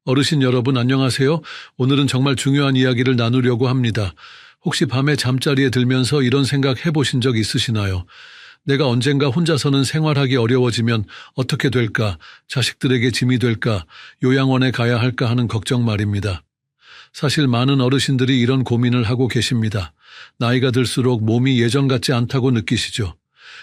어르신 여러분 안녕하세요. 오늘은 정말 중요한 이야기를 나누려고 합니다. 혹시 밤에 잠자리에 들면서 이런 생각 해보신 적 있으시나요? 내가 언젠가 혼자서는 생활하기 어려워지면 어떻게 될까? 자식들에게 짐이 될까? 요양원에 가야 할까 하는 걱정 말입니다. 사실 많은 어르신들이 이런 고민을 하고 계십니다. 나이가 들수록 몸이 예전 같지 않다고 느끼시죠?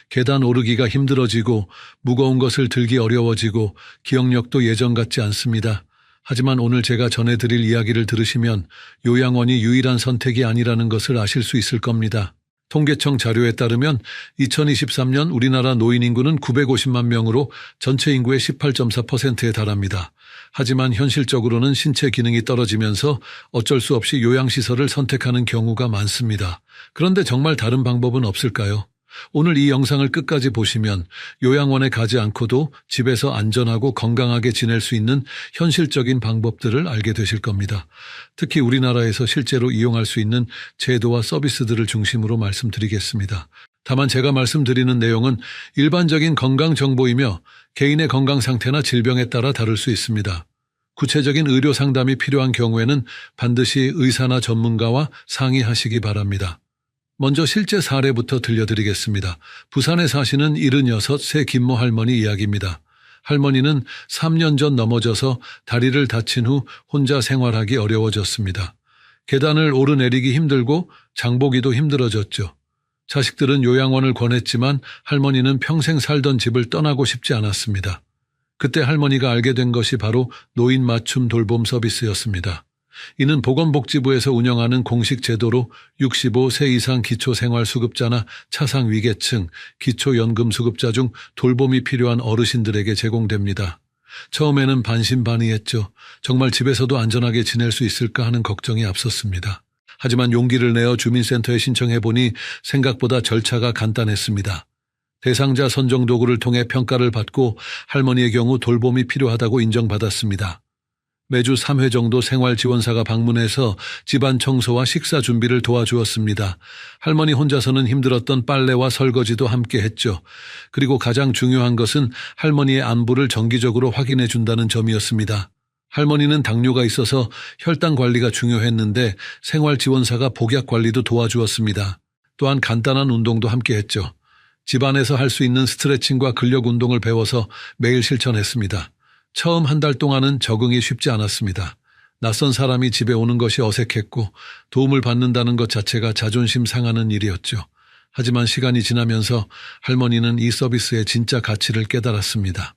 계단 오르기가 힘들어지고 무거운 것을 들기 어려워지고 기억력도 예전 같지 않습니다. 하지만 오늘 제가 전해드릴 이야기를 들으시면 요양원이 유일한 선택이 아니라는 것을 아실 수 있을 겁니다. 통계청 자료에 따르면 2023년 우리나라 노인 인구는 950만 명으로 전체 인구의 18.4%에 달합니다. 하지만 현실적으로는 신체 기능이 떨어지면서 어쩔 수 없이 요양시설을 선택하는 경우가 많습니다. 그런데 정말 다른 방법은 없을까요? 오늘 이 영상을 끝까지 보시면 요양원에 가지 않고도 집에서 안전하고 건강하게 지낼 수 있는 현실적인 방법들을 알게 되실 겁니다. 특히 우리나라에서 실제로 이용할 수 있는 제도와 서비스들을 중심으로 말씀드리겠습니다. 다만 제가 말씀드리는 내용은 일반적인 건강 정보이며 개인의 건강 상태나 질병에 따라 다를 수 있습니다. 구체적인 의료 상담이 필요한 경우에는 반드시 의사나 전문가와 상의하시기 바랍니다. 먼저 실제 사례부터 들려드리겠습니다. 부산에 사시는 76세 김모 할머니 이야기입니다. 할머니는 3년 전 넘어져서 다리를 다친 후 혼자 생활하기 어려워졌습니다. 계단을 오르내리기 힘들고 장보기도 힘들어졌죠. 자식들은 요양원을 권했지만 할머니는 평생 살던 집을 떠나고 싶지 않았습니다. 그때 할머니가 알게 된 것이 바로 노인 맞춤 돌봄 서비스였습니다. 이는 보건복지부에서 운영하는 공식 제도로 65세 이상 기초생활수급자나 차상위계층, 기초연금수급자 중 돌봄이 필요한 어르신들에게 제공됩니다. 처음에는 반신반의했죠. 정말 집에서도 안전하게 지낼 수 있을까 하는 걱정이 앞섰습니다. 하지만 용기를 내어 주민센터에 신청해보니 생각보다 절차가 간단했습니다. 대상자 선정 도구를 통해 평가를 받고 할머니의 경우 돌봄이 필요하다고 인정받았습니다. 매주 3회 정도 생활지원사가 방문해서 집안 청소와 식사 준비를 도와주었습니다. 할머니 혼자서는 힘들었던 빨래와 설거지도 함께 했죠. 그리고 가장 중요한 것은 할머니의 안부를 정기적으로 확인해 준다는 점이었습니다. 할머니는 당뇨가 있어서 혈당 관리가 중요했는데 생활지원사가 복약 관리도 도와주었습니다. 또한 간단한 운동도 함께 했죠. 집안에서 할 수 있는 스트레칭과 근력 운동을 배워서 매일 실천했습니다. 처음 한 달 동안은 적응이 쉽지 않았습니다. 낯선 사람이 집에 오는 것이 어색했고 도움을 받는다는 것 자체가 자존심 상하는 일이었죠. 하지만 시간이 지나면서 할머니는 이 서비스의 진짜 가치를 깨달았습니다.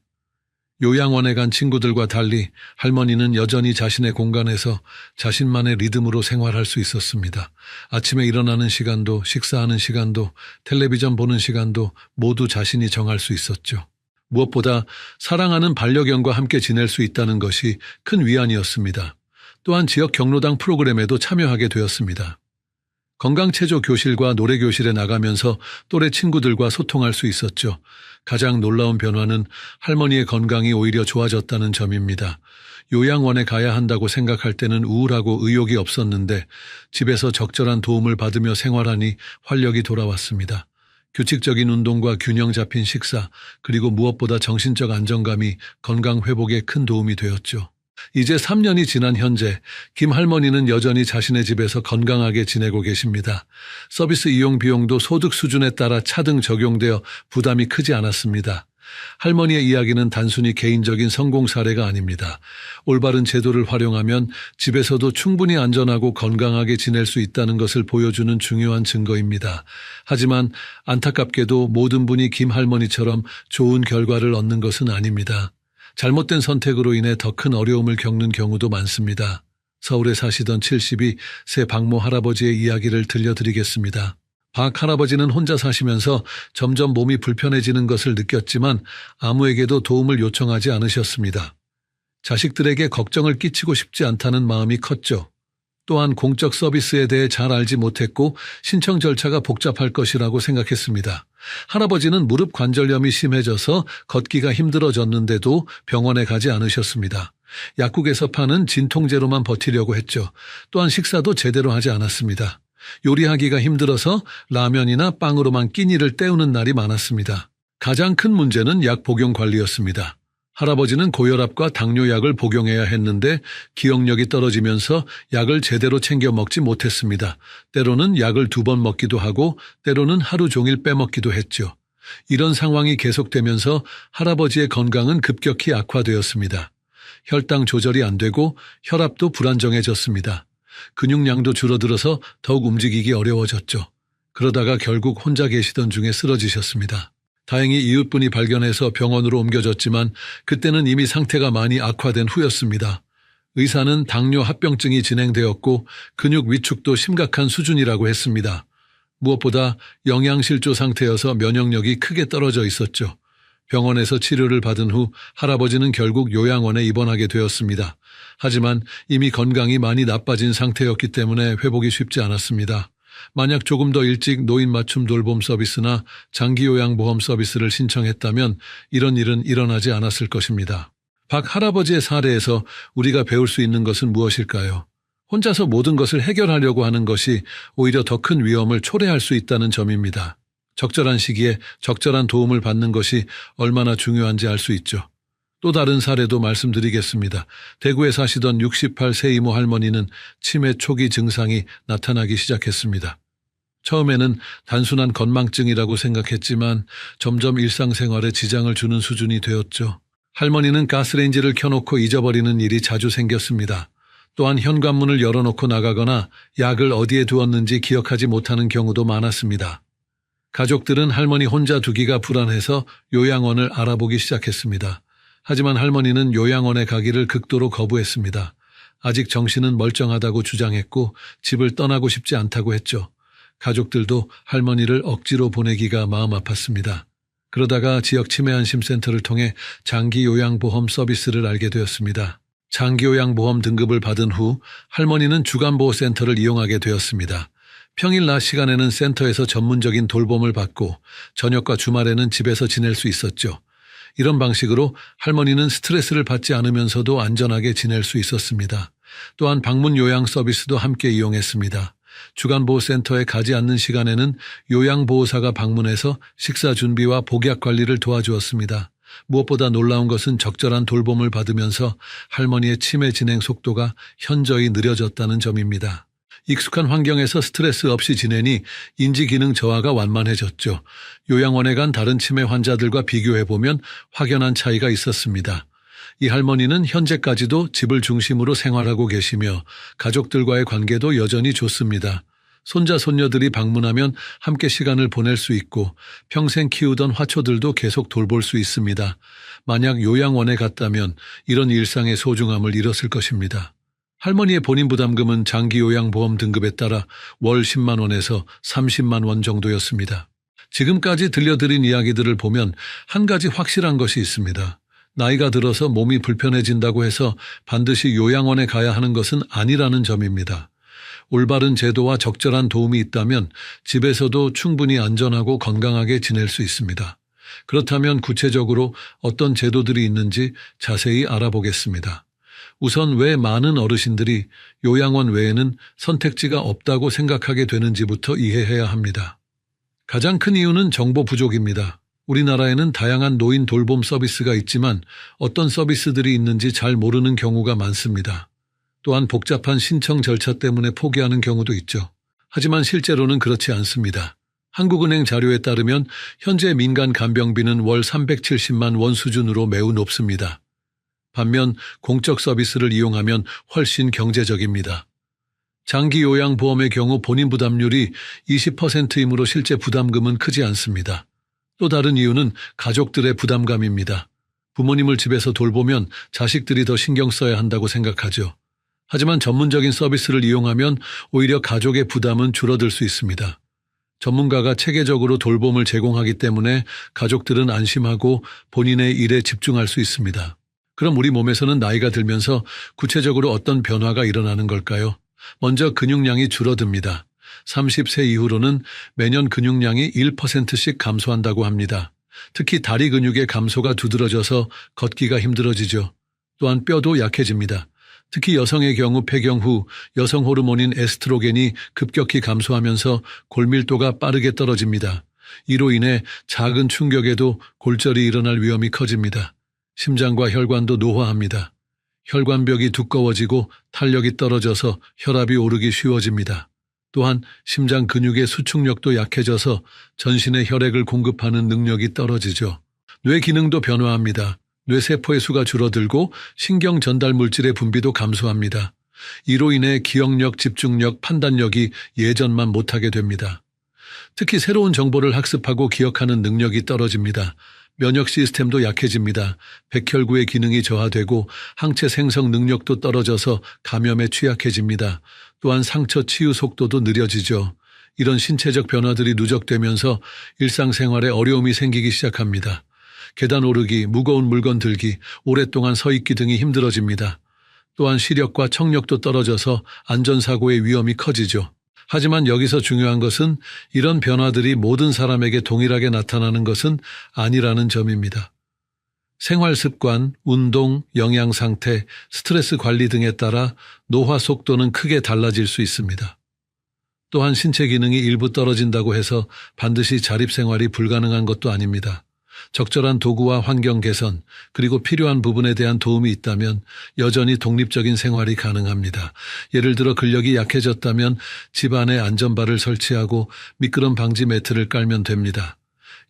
요양원에 간 친구들과 달리 할머니는 여전히 자신의 공간에서 자신만의 리듬으로 생활할 수 있었습니다. 아침에 일어나는 시간도 식사하는 시간도 텔레비전 보는 시간도 모두 자신이 정할 수 있었죠. 무엇보다 사랑하는 반려견과 함께 지낼 수 있다는 것이 큰 위안이었습니다. 또한 지역 경로당 프로그램에도 참여하게 되었습니다. 건강체조 교실과 노래교실에 나가면서 또래 친구들과 소통할 수 있었죠. 가장 놀라운 변화는 할머니의 건강이 오히려 좋아졌다는 점입니다. 요양원에 가야 한다고 생각할 때는 우울하고 의욕이 없었는데 집에서 적절한 도움을 받으며 생활하니 활력이 돌아왔습니다. 규칙적인 운동과 균형 잡힌 식사, 그리고 무엇보다 정신적 안정감이 건강 회복에 큰 도움이 되었죠. 이제 3년이 지난 현재 김 할머니는 여전히 자신의 집에서 건강하게 지내고 계십니다. 서비스 이용 비용도 소득 수준에 따라 차등 적용되어 부담이 크지 않았습니다. 할머니의 이야기는 단순히 개인적인 성공 사례가 아닙니다. 올바른 제도를 활용하면 집에서도 충분히 안전하고 건강하게 지낼 수 있다는 것을 보여주는 중요한 증거입니다. 하지만 안타깝게도 모든 분이 김 할머니처럼 좋은 결과를 얻는 것은 아닙니다. 잘못된 선택으로 인해 더 큰 어려움을 겪는 경우도 많습니다. 서울에 사시던 72세 박모 할아버지의 이야기를 들려드리겠습니다. 박 할아버지는 혼자 사시면서 점점 몸이 불편해지는 것을 느꼈지만 아무에게도 도움을 요청하지 않으셨습니다. 자식들에게 걱정을 끼치고 싶지 않다는 마음이 컸죠. 또한 공적 서비스에 대해 잘 알지 못했고 신청 절차가 복잡할 것이라고 생각했습니다. 할아버지는 무릎 관절염이 심해져서 걷기가 힘들어졌는데도 병원에 가지 않으셨습니다. 약국에서 파는 진통제로만 버티려고 했죠. 또한 식사도 제대로 하지 않았습니다. 요리하기가 힘들어서 라면이나 빵으로만 끼니를 때우는 날이 많았습니다. 가장 큰 문제는 약 복용 관리였습니다. 할아버지는 고혈압과 당뇨약을 복용해야 했는데 기억력이 떨어지면서 약을 제대로 챙겨 먹지 못했습니다. 때로는 약을 2번 먹기도 하고 때로는 하루 종일 빼먹기도 했죠. 이런 상황이 계속되면서 할아버지의 건강은 급격히 악화되었습니다. 혈당 조절이 안 되고 혈압도 불안정해졌습니다. 근육량도 줄어들어서 더욱 움직이기 어려워졌죠. 그러다가 결국 혼자 계시던 중에 쓰러지셨습니다. 다행히 이웃분이 발견해서 병원으로 옮겨졌지만 그때는 이미 상태가 많이 악화된 후였습니다. 의사는 당뇨 합병증이 진행되었고 근육 위축도 심각한 수준이라고 했습니다. 무엇보다 영양실조 상태여서 면역력이 크게 떨어져 있었죠. 병원에서 치료를 받은 후 할아버지는 결국 요양원에 입원하게 되었습니다. 하지만 이미 건강이 많이 나빠진 상태였기 때문에 회복이 쉽지 않았습니다. 만약 조금 더 일찍 노인 맞춤 돌봄 서비스나 장기요양보험 서비스를 신청했다면 이런 일은 일어나지 않았을 것입니다. 박 할아버지의 사례에서 우리가 배울 수 있는 것은 무엇일까요? 혼자서 모든 것을 해결하려고 하는 것이 오히려 더 큰 위험을 초래할 수 있다는 점입니다. 적절한 시기에 적절한 도움을 받는 것이 얼마나 중요한지 알 수 있죠. 또 다른 사례도 말씀드리겠습니다. 대구에 사시던 68세 이모 할머니는 치매 초기 증상이 나타나기 시작했습니다. 처음에는 단순한 건망증이라고 생각했지만 점점 일상생활에 지장을 주는 수준이 되었죠. 할머니는 가스레인지를 켜놓고 잊어버리는 일이 자주 생겼습니다. 또한 현관문을 열어놓고 나가거나 약을 어디에 두었는지 기억하지 못하는 경우도 많았습니다. 가족들은 할머니 혼자 두기가 불안해서 요양원을 알아보기 시작했습니다. 하지만 할머니는 요양원에 가기를 극도로 거부했습니다. 아직 정신은 멀쩡하다고 주장했고 집을 떠나고 싶지 않다고 했죠. 가족들도 할머니를 억지로 보내기가 마음 아팠습니다. 그러다가 지역 치매안심센터를 통해 장기요양보험 서비스를 알게 되었습니다. 장기요양보험 등급을 받은 후 할머니는 주간보호센터를 이용하게 되었습니다. 평일 낮 시간에는 센터에서 전문적인 돌봄을 받고 저녁과 주말에는 집에서 지낼 수 있었죠. 이런 방식으로 할머니는 스트레스를 받지 않으면서도 안전하게 지낼 수 있었습니다. 또한 방문 요양 서비스도 함께 이용했습니다. 주간보호센터에 가지 않는 시간에는 요양보호사가 방문해서 식사 준비와 복약 관리를 도와주었습니다. 무엇보다 놀라운 것은 적절한 돌봄을 받으면서 할머니의 치매 진행 속도가 현저히 느려졌다는 점입니다. 익숙한 환경에서 스트레스 없이 지내니 인지기능 저하가 완만해졌죠. 요양원에 간 다른 치매 환자들과 비교해보면 확연한 차이가 있었습니다. 이 할머니는 현재까지도 집을 중심으로 생활하고 계시며 가족들과의 관계도 여전히 좋습니다. 손자 손녀들이 방문하면 함께 시간을 보낼 수 있고 평생 키우던 화초들도 계속 돌볼 수 있습니다. 만약 요양원에 갔다면 이런 일상의 소중함을 잃었을 것입니다. 할머니의 본인 부담금은 장기요양보험 등급에 따라 월 10만 원에서 30만 원 정도였습니다. 지금까지 들려드린 이야기들을 보면 한 가지 확실한 것이 있습니다. 나이가 들어서 몸이 불편해진다고 해서 반드시 요양원에 가야 하는 것은 아니라는 점입니다. 올바른 제도와 적절한 도움이 있다면 집에서도 충분히 안전하고 건강하게 지낼 수 있습니다. 그렇다면 구체적으로 어떤 제도들이 있는지 자세히 알아보겠습니다. 우선 왜 많은 어르신들이 요양원 외에는 선택지가 없다고 생각하게 되는지부터 이해해야 합니다. 가장 큰 이유는 정보 부족입니다. 우리나라에는 다양한 노인 돌봄 서비스가 있지만 어떤 서비스들이 있는지 잘 모르는 경우가 많습니다. 또한 복잡한 신청 절차 때문에 포기하는 경우도 있죠. 하지만 실제로는 그렇지 않습니다. 한국은행 자료에 따르면 현재 민간 간병비는 월 370만 원 수준으로 매우 높습니다. 반면 공적 서비스를 이용하면 훨씬 경제적입니다. 장기요양보험의 경우 본인 부담률이 20%이므로 실제 부담금은 크지 않습니다. 또 다른 이유는 가족들의 부담감입니다. 부모님을 집에서 돌보면 자식들이 더 신경 써야 한다고 생각하죠. 하지만 전문적인 서비스를 이용하면 오히려 가족의 부담은 줄어들 수 있습니다. 전문가가 체계적으로 돌봄을 제공하기 때문에 가족들은 안심하고 본인의 일에 집중할 수 있습니다. 그럼 우리 몸에서는 나이가 들면서 구체적으로 어떤 변화가 일어나는 걸까요? 먼저 근육량이 줄어듭니다. 30세 이후로는 매년 근육량이 1%씩 감소한다고 합니다. 특히 다리 근육의 감소가 두드러져서 걷기가 힘들어지죠. 또한 뼈도 약해집니다. 특히 여성의 경우 폐경 후 여성 호르몬인 에스트로겐이 급격히 감소하면서 골밀도가 빠르게 떨어집니다. 이로 인해 작은 충격에도 골절이 일어날 위험이 커집니다. 심장과 혈관도 노화합니다. 혈관벽이 두꺼워지고 탄력이 떨어져서 혈압이 오르기 쉬워집니다. 또한 심장 근육의 수축력도 약해져서 전신에 혈액을 공급하는 능력이 떨어지죠. 뇌 기능도 변화합니다. 뇌세포의 수가 줄어들고 신경 전달 물질의 분비도 감소합니다. 이로 인해 기억력, 집중력, 판단력이 예전만 못하게 됩니다. 특히 새로운 정보를 학습하고 기억하는 능력이 떨어집니다. 면역 시스템도 약해집니다. 백혈구의 기능이 저하되고 항체 생성 능력도 떨어져서 감염에 취약해집니다. 또한 상처 치유 속도도 느려지죠. 이런 신체적 변화들이 누적되면서 일상생활에 어려움이 생기기 시작합니다. 계단 오르기, 무거운 물건 들기, 오랫동안 서 있기 등이 힘들어집니다. 또한 시력과 청력도 떨어져서 안전사고의 위험이 커지죠. 하지만 여기서 중요한 것은 이런 변화들이 모든 사람에게 동일하게 나타나는 것은 아니라는 점입니다. 생활 습관, 운동, 영양 상태, 스트레스 관리 등에 따라 노화 속도는 크게 달라질 수 있습니다. 또한 신체 기능이 일부 떨어진다고 해서 반드시 자립생활이 불가능한 것도 아닙니다. 적절한 도구와 환경 개선, 그리고 필요한 부분에 대한 도움이 있다면 여전히 독립적인 생활이 가능합니다. 예를 들어 근력이 약해졌다면 집안에 안전바를 설치하고 미끄럼 방지 매트를 깔면 됩니다.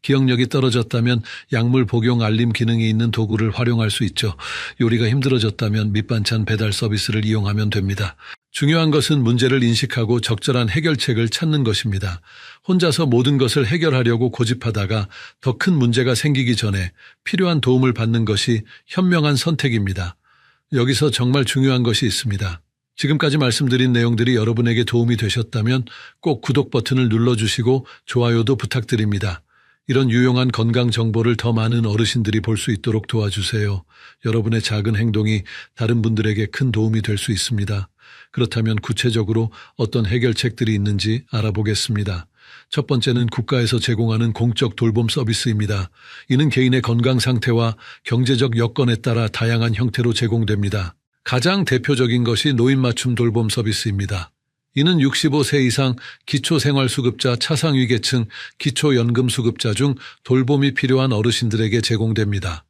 기억력이 떨어졌다면 약물 복용 알림 기능이 있는 도구를 활용할 수 있죠. 요리가 힘들어졌다면 밑반찬 배달 서비스를 이용하면 됩니다. 중요한 것은 문제를 인식하고 적절한 해결책을 찾는 것입니다. 혼자서 모든 것을 해결하려고 고집하다가 더 큰 문제가 생기기 전에 필요한 도움을 받는 것이 현명한 선택입니다. 여기서 정말 중요한 것이 있습니다. 지금까지 말씀드린 내용들이 여러분에게 도움이 되셨다면 꼭 구독 버튼을 눌러주시고 좋아요도 부탁드립니다. 이런 유용한 건강 정보를 더 많은 어르신들이 볼 수 있도록 도와주세요. 여러분의 작은 행동이 다른 분들에게 큰 도움이 될 수 있습니다. 그렇다면 구체적으로 어떤 해결책들이 있는지 알아보겠습니다. 첫 번째는 국가에서 제공하는 공적 돌봄 서비스입니다. 이는 개인의 건강 상태와 경제적 여건에 따라 다양한 형태로 제공됩니다. 가장 대표적인 것이 노인 맞춤 돌봄 서비스입니다. 이는 65세 이상 기초생활수급자, 차상위계층, 기초연금수급자 중 돌봄이 필요한 어르신들에게 제공됩니다.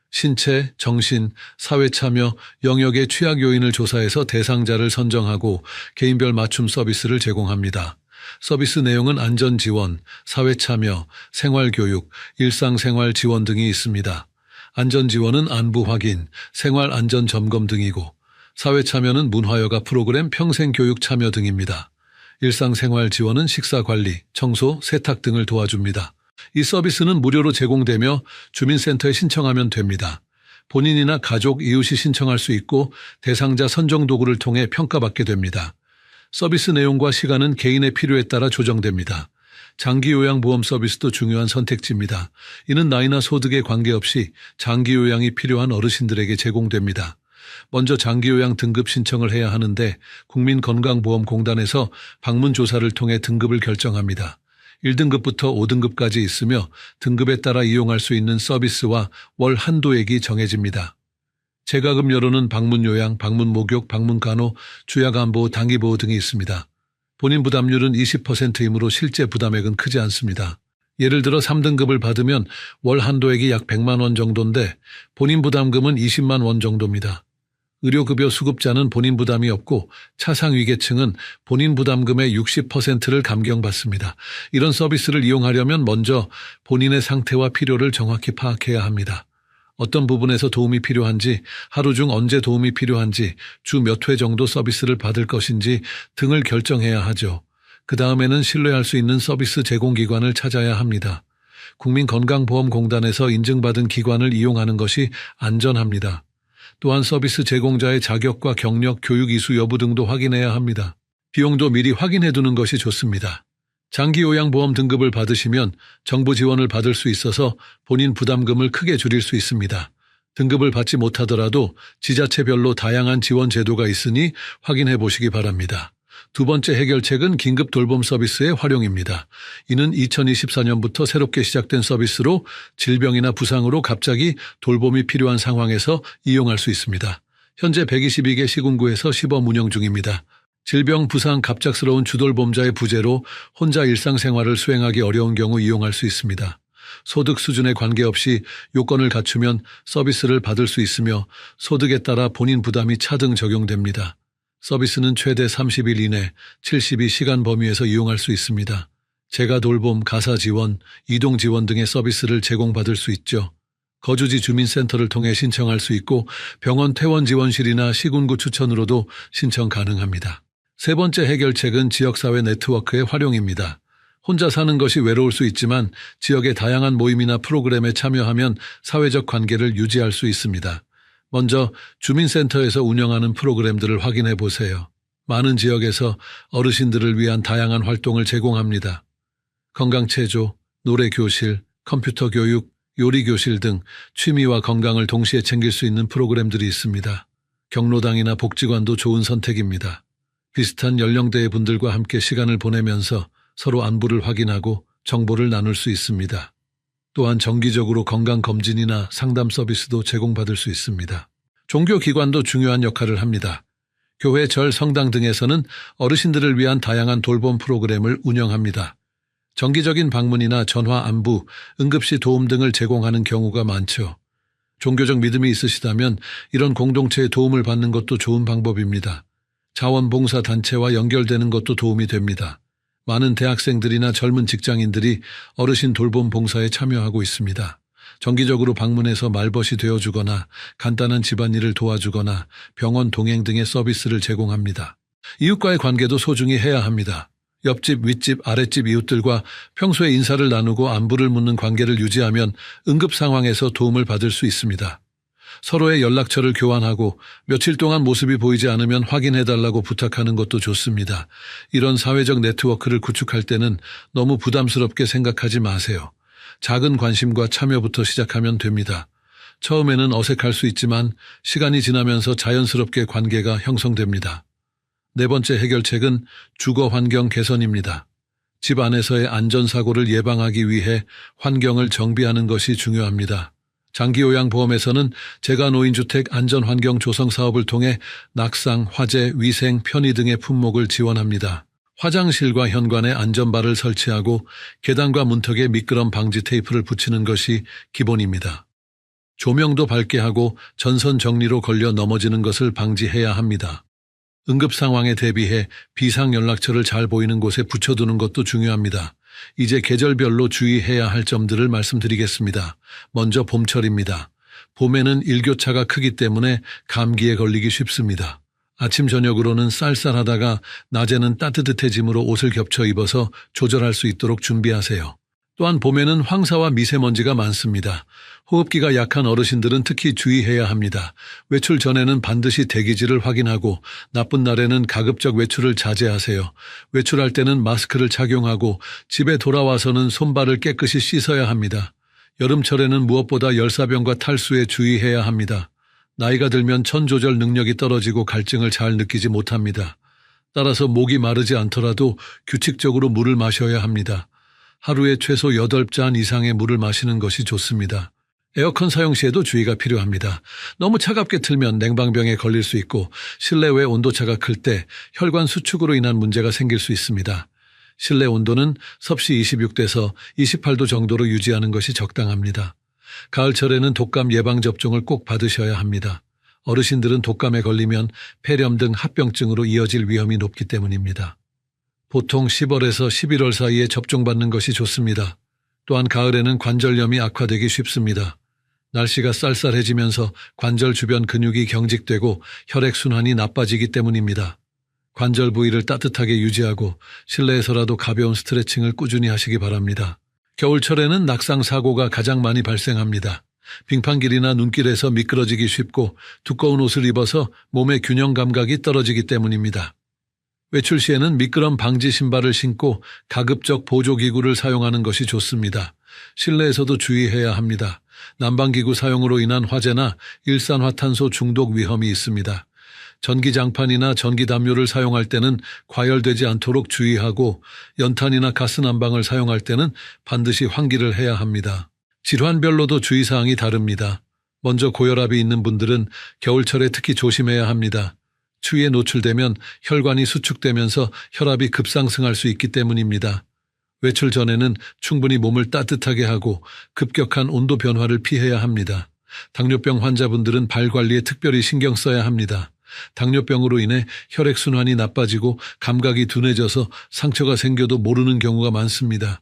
신체, 정신, 사회참여, 영역의 취약 요인을 조사해서 대상자를 선정하고 개인별 맞춤 서비스를 제공합니다. 서비스 내용은 안전지원, 사회참여, 생활교육, 일상생활 지원 등이 있습니다. 안전지원은 안부 확인, 생활안전점검 등이고 사회참여는 문화여가 프로그램 평생교육 참여 등입니다. 일상생활 지원은 식사관리, 청소, 세탁 등을 도와줍니다. 이 서비스는 무료로 제공되며 주민센터에 신청하면 됩니다. 본인이나 가족, 이웃이 신청할 수 있고 대상자 선정 도구를 통해 평가받게 됩니다. 서비스 내용과 시간은 개인의 필요에 따라 조정됩니다. 장기요양보험 서비스도 중요한 선택지입니다. 이는 나이나 소득에 관계없이 장기요양이 필요한 어르신들에게 제공됩니다. 먼저 장기요양 등급 신청을 해야 하는데 국민건강보험공단에서 방문조사를 통해 등급을 결정합니다. 1등급부터 5등급까지 있으며 등급에 따라 이용할 수 있는 서비스와 월 한도액이 정해집니다. 재가급여로는 방문요양, 방문목욕, 방문간호, 주야간보호, 단기보호 등이 있습니다. 본인 부담률은 20%이므로 실제 부담액은 크지 않습니다. 예를 들어 3등급을 받으면 월 한도액이 약 100만 원 정도인데 본인 부담금은 20만 원 정도입니다. 의료급여 수급자는 본인 부담이 없고 차상위계층은 본인 부담금의 60%를 감경받습니다. 이런 서비스를 이용하려면 먼저 본인의 상태와 필요를 정확히 파악해야 합니다. 어떤 부분에서 도움이 필요한지, 하루 중 언제 도움이 필요한지, 주 몇 회 정도 서비스를 받을 것인지 등을 결정해야 하죠. 그 다음에는 신뢰할 수 있는 서비스 제공기관을 찾아야 합니다. 국민건강보험공단에서 인증받은 기관을 이용하는 것이 안전합니다. 또한 서비스 제공자의 자격과 경력, 교육 이수 여부 등도 확인해야 합니다. 비용도 미리 확인해 두는 것이 좋습니다. 장기요양보험 등급을 받으시면 정부 지원을 받을 수 있어서 본인 부담금을 크게 줄일 수 있습니다. 등급을 받지 못하더라도 지자체별로 다양한 지원 제도가 있으니 확인해 보시기 바랍니다. 두 번째 해결책은 긴급 돌봄 서비스의 활용입니다. 이는 2024년부터 새롭게 시작된 서비스로 질병이나 부상으로 갑자기 돌봄이 필요한 상황에서 이용할 수 있습니다. 현재 122개 시군구에서 시범 운영 중입니다. 질병, 부상, 갑작스러운 주돌봄자의 부재로 혼자 일상생활을 수행하기 어려운 경우 이용할 수 있습니다. 소득 수준에 관계없이 요건을 갖추면 서비스를 받을 수 있으며 소득에 따라 본인 부담이 차등 적용됩니다. 서비스는 최대 30일 이내 72시간 범위에서 이용할 수 있습니다. 재가 돌봄, 가사 지원, 이동 지원 등의 서비스를 제공받을 수 있죠. 거주지 주민센터를 통해 신청할 수 있고 병원 퇴원 지원실이나 시군구 추천으로도 신청 가능합니다. 세 번째 해결책은 지역사회 네트워크의 활용입니다. 혼자 사는 것이 외로울 수 있지만 지역의 다양한 모임이나 프로그램에 참여하면 사회적 관계를 유지할 수 있습니다. 먼저 주민센터에서 운영하는 프로그램들을 확인해 보세요. 많은 지역에서 어르신들을 위한 다양한 활동을 제공합니다. 건강체조, 노래교실, 컴퓨터 교육, 요리교실 등 취미와 건강을 동시에 챙길 수 있는 프로그램들이 있습니다. 경로당이나 복지관도 좋은 선택입니다. 비슷한 연령대의 분들과 함께 시간을 보내면서 서로 안부를 확인하고 정보를 나눌 수 있습니다. 또한 정기적으로 건강검진이나 상담 서비스도 제공받을 수 있습니다. 종교기관도 중요한 역할을 합니다. 교회, 절, 성당 등에서는 어르신들을 위한 다양한 돌봄 프로그램을 운영합니다. 정기적인 방문이나 전화 안부, 응급시 도움 등을 제공하는 경우가 많죠. 종교적 믿음이 있으시다면 이런 공동체의 도움을 받는 것도 좋은 방법입니다. 자원봉사단체와 연결되는 것도 도움이 됩니다. 많은 대학생들이나 젊은 직장인들이 어르신 돌봄 봉사에 참여하고 있습니다. 정기적으로 방문해서 말벗이 되어주거나 간단한 집안일을 도와주거나 병원 동행 등의 서비스를 제공합니다. 이웃과의 관계도 소중히 해야 합니다. 옆집, 윗집, 아랫집 이웃들과 평소에 인사를 나누고 안부를 묻는 관계를 유지하면 응급 상황에서 도움을 받을 수 있습니다. 서로의 연락처를 교환하고 며칠 동안 모습이 보이지 않으면 확인해달라고 부탁하는 것도 좋습니다. 이런 사회적 네트워크를 구축할 때는 너무 부담스럽게 생각하지 마세요. 작은 관심과 참여부터 시작하면 됩니다. 처음에는 어색할 수 있지만 시간이 지나면서 자연스럽게 관계가 형성됩니다. 네 번째 해결책은 주거 환경 개선입니다. 집 안에서의 안전사고를 예방하기 위해 환경을 정비하는 것이 중요합니다. 장기요양보험에서는 재가노인주택 안전환경 조성 사업을 통해 낙상, 화재, 위생, 편의 등의 품목을 지원합니다. 화장실과 현관에 안전바를 설치하고 계단과 문턱에 미끄럼 방지 테이프를 붙이는 것이 기본입니다. 조명도 밝게 하고 전선 정리로 걸려 넘어지는 것을 방지해야 합니다. 응급 상황에 대비해 비상연락처를 잘 보이는 곳에 붙여두는 것도 중요합니다. 이제 계절별로 주의해야 할 점들을 말씀드리겠습니다. 먼저 봄철입니다. 봄에는 일교차가 크기 때문에 감기에 걸리기 쉽습니다. 아침 저녁으로는 쌀쌀하다가 낮에는 따뜻해지므로 옷을 겹쳐 입어서 조절할 수 있도록 준비하세요. 또한 봄에는 황사와 미세먼지가 많습니다. 호흡기가 약한 어르신들은 특히 주의해야 합니다. 외출 전에는 반드시 대기질을 확인하고 나쁜 날에는 가급적 외출을 자제하세요. 외출할 때는 마스크를 착용하고 집에 돌아와서는 손발을 깨끗이 씻어야 합니다. 여름철에는 무엇보다 열사병과 탈수에 주의해야 합니다. 나이가 들면 천 조절 능력이 떨어지고 갈증을 잘 느끼지 못합니다. 따라서 목이 마르지 않더라도 규칙적으로 물을 마셔야 합니다. 하루에 최소 8잔 이상의 물을 마시는 것이 좋습니다. 에어컨 사용 시에도 주의가 필요합니다. 너무 차갑게 틀면 냉방병에 걸릴 수 있고 실내 외 온도차가 클 때 혈관 수축으로 인한 문제가 생길 수 있습니다. 실내 온도는 섭씨 26도에서 28도 정도로 유지하는 것이 적당합니다. 가을철에는 독감 예방접종을 꼭 받으셔야 합니다. 어르신들은 독감에 걸리면 폐렴 등 합병증으로 이어질 위험이 높기 때문입니다. 보통 10월에서 11월 사이에 접종받는 것이 좋습니다. 또한 가을에는 관절염이 악화되기 쉽습니다. 날씨가 쌀쌀해지면서 관절 주변 근육이 경직되고 혈액순환이 나빠지기 때문입니다. 관절 부위를 따뜻하게 유지하고 실내에서라도 가벼운 스트레칭을 꾸준히 하시기 바랍니다. 겨울철에는 낙상 사고가 가장 많이 발생합니다. 빙판길이나 눈길에서 미끄러지기 쉽고 두꺼운 옷을 입어서 몸의 균형 감각이 떨어지기 때문입니다. 외출 시에는 미끄럼 방지 신발을 신고 가급적 보조기구를 사용하는 것이 좋습니다. 실내에서도 주의해야 합니다. 난방기구 사용으로 인한 화재나 일산화탄소 중독 위험이 있습니다. 전기장판이나 전기담요를 사용할 때는 과열되지 않도록 주의하고 연탄이나 가스난방을 사용할 때는 반드시 환기를 해야 합니다. 질환별로도 주의사항이 다릅니다. 먼저 고혈압이 있는 분들은 겨울철에 특히 조심해야 합니다. 추위에 노출되면 혈관이 수축되면서 혈압이 급상승할 수 있기 때문입니다. 외출 전에는 충분히 몸을 따뜻하게 하고 급격한 온도 변화를 피해야 합니다. 당뇨병 환자분들은 발 관리에 특별히 신경 써야 합니다. 당뇨병으로 인해 혈액순환이 나빠지고 감각이 둔해져서 상처가 생겨도 모르는 경우가 많습니다.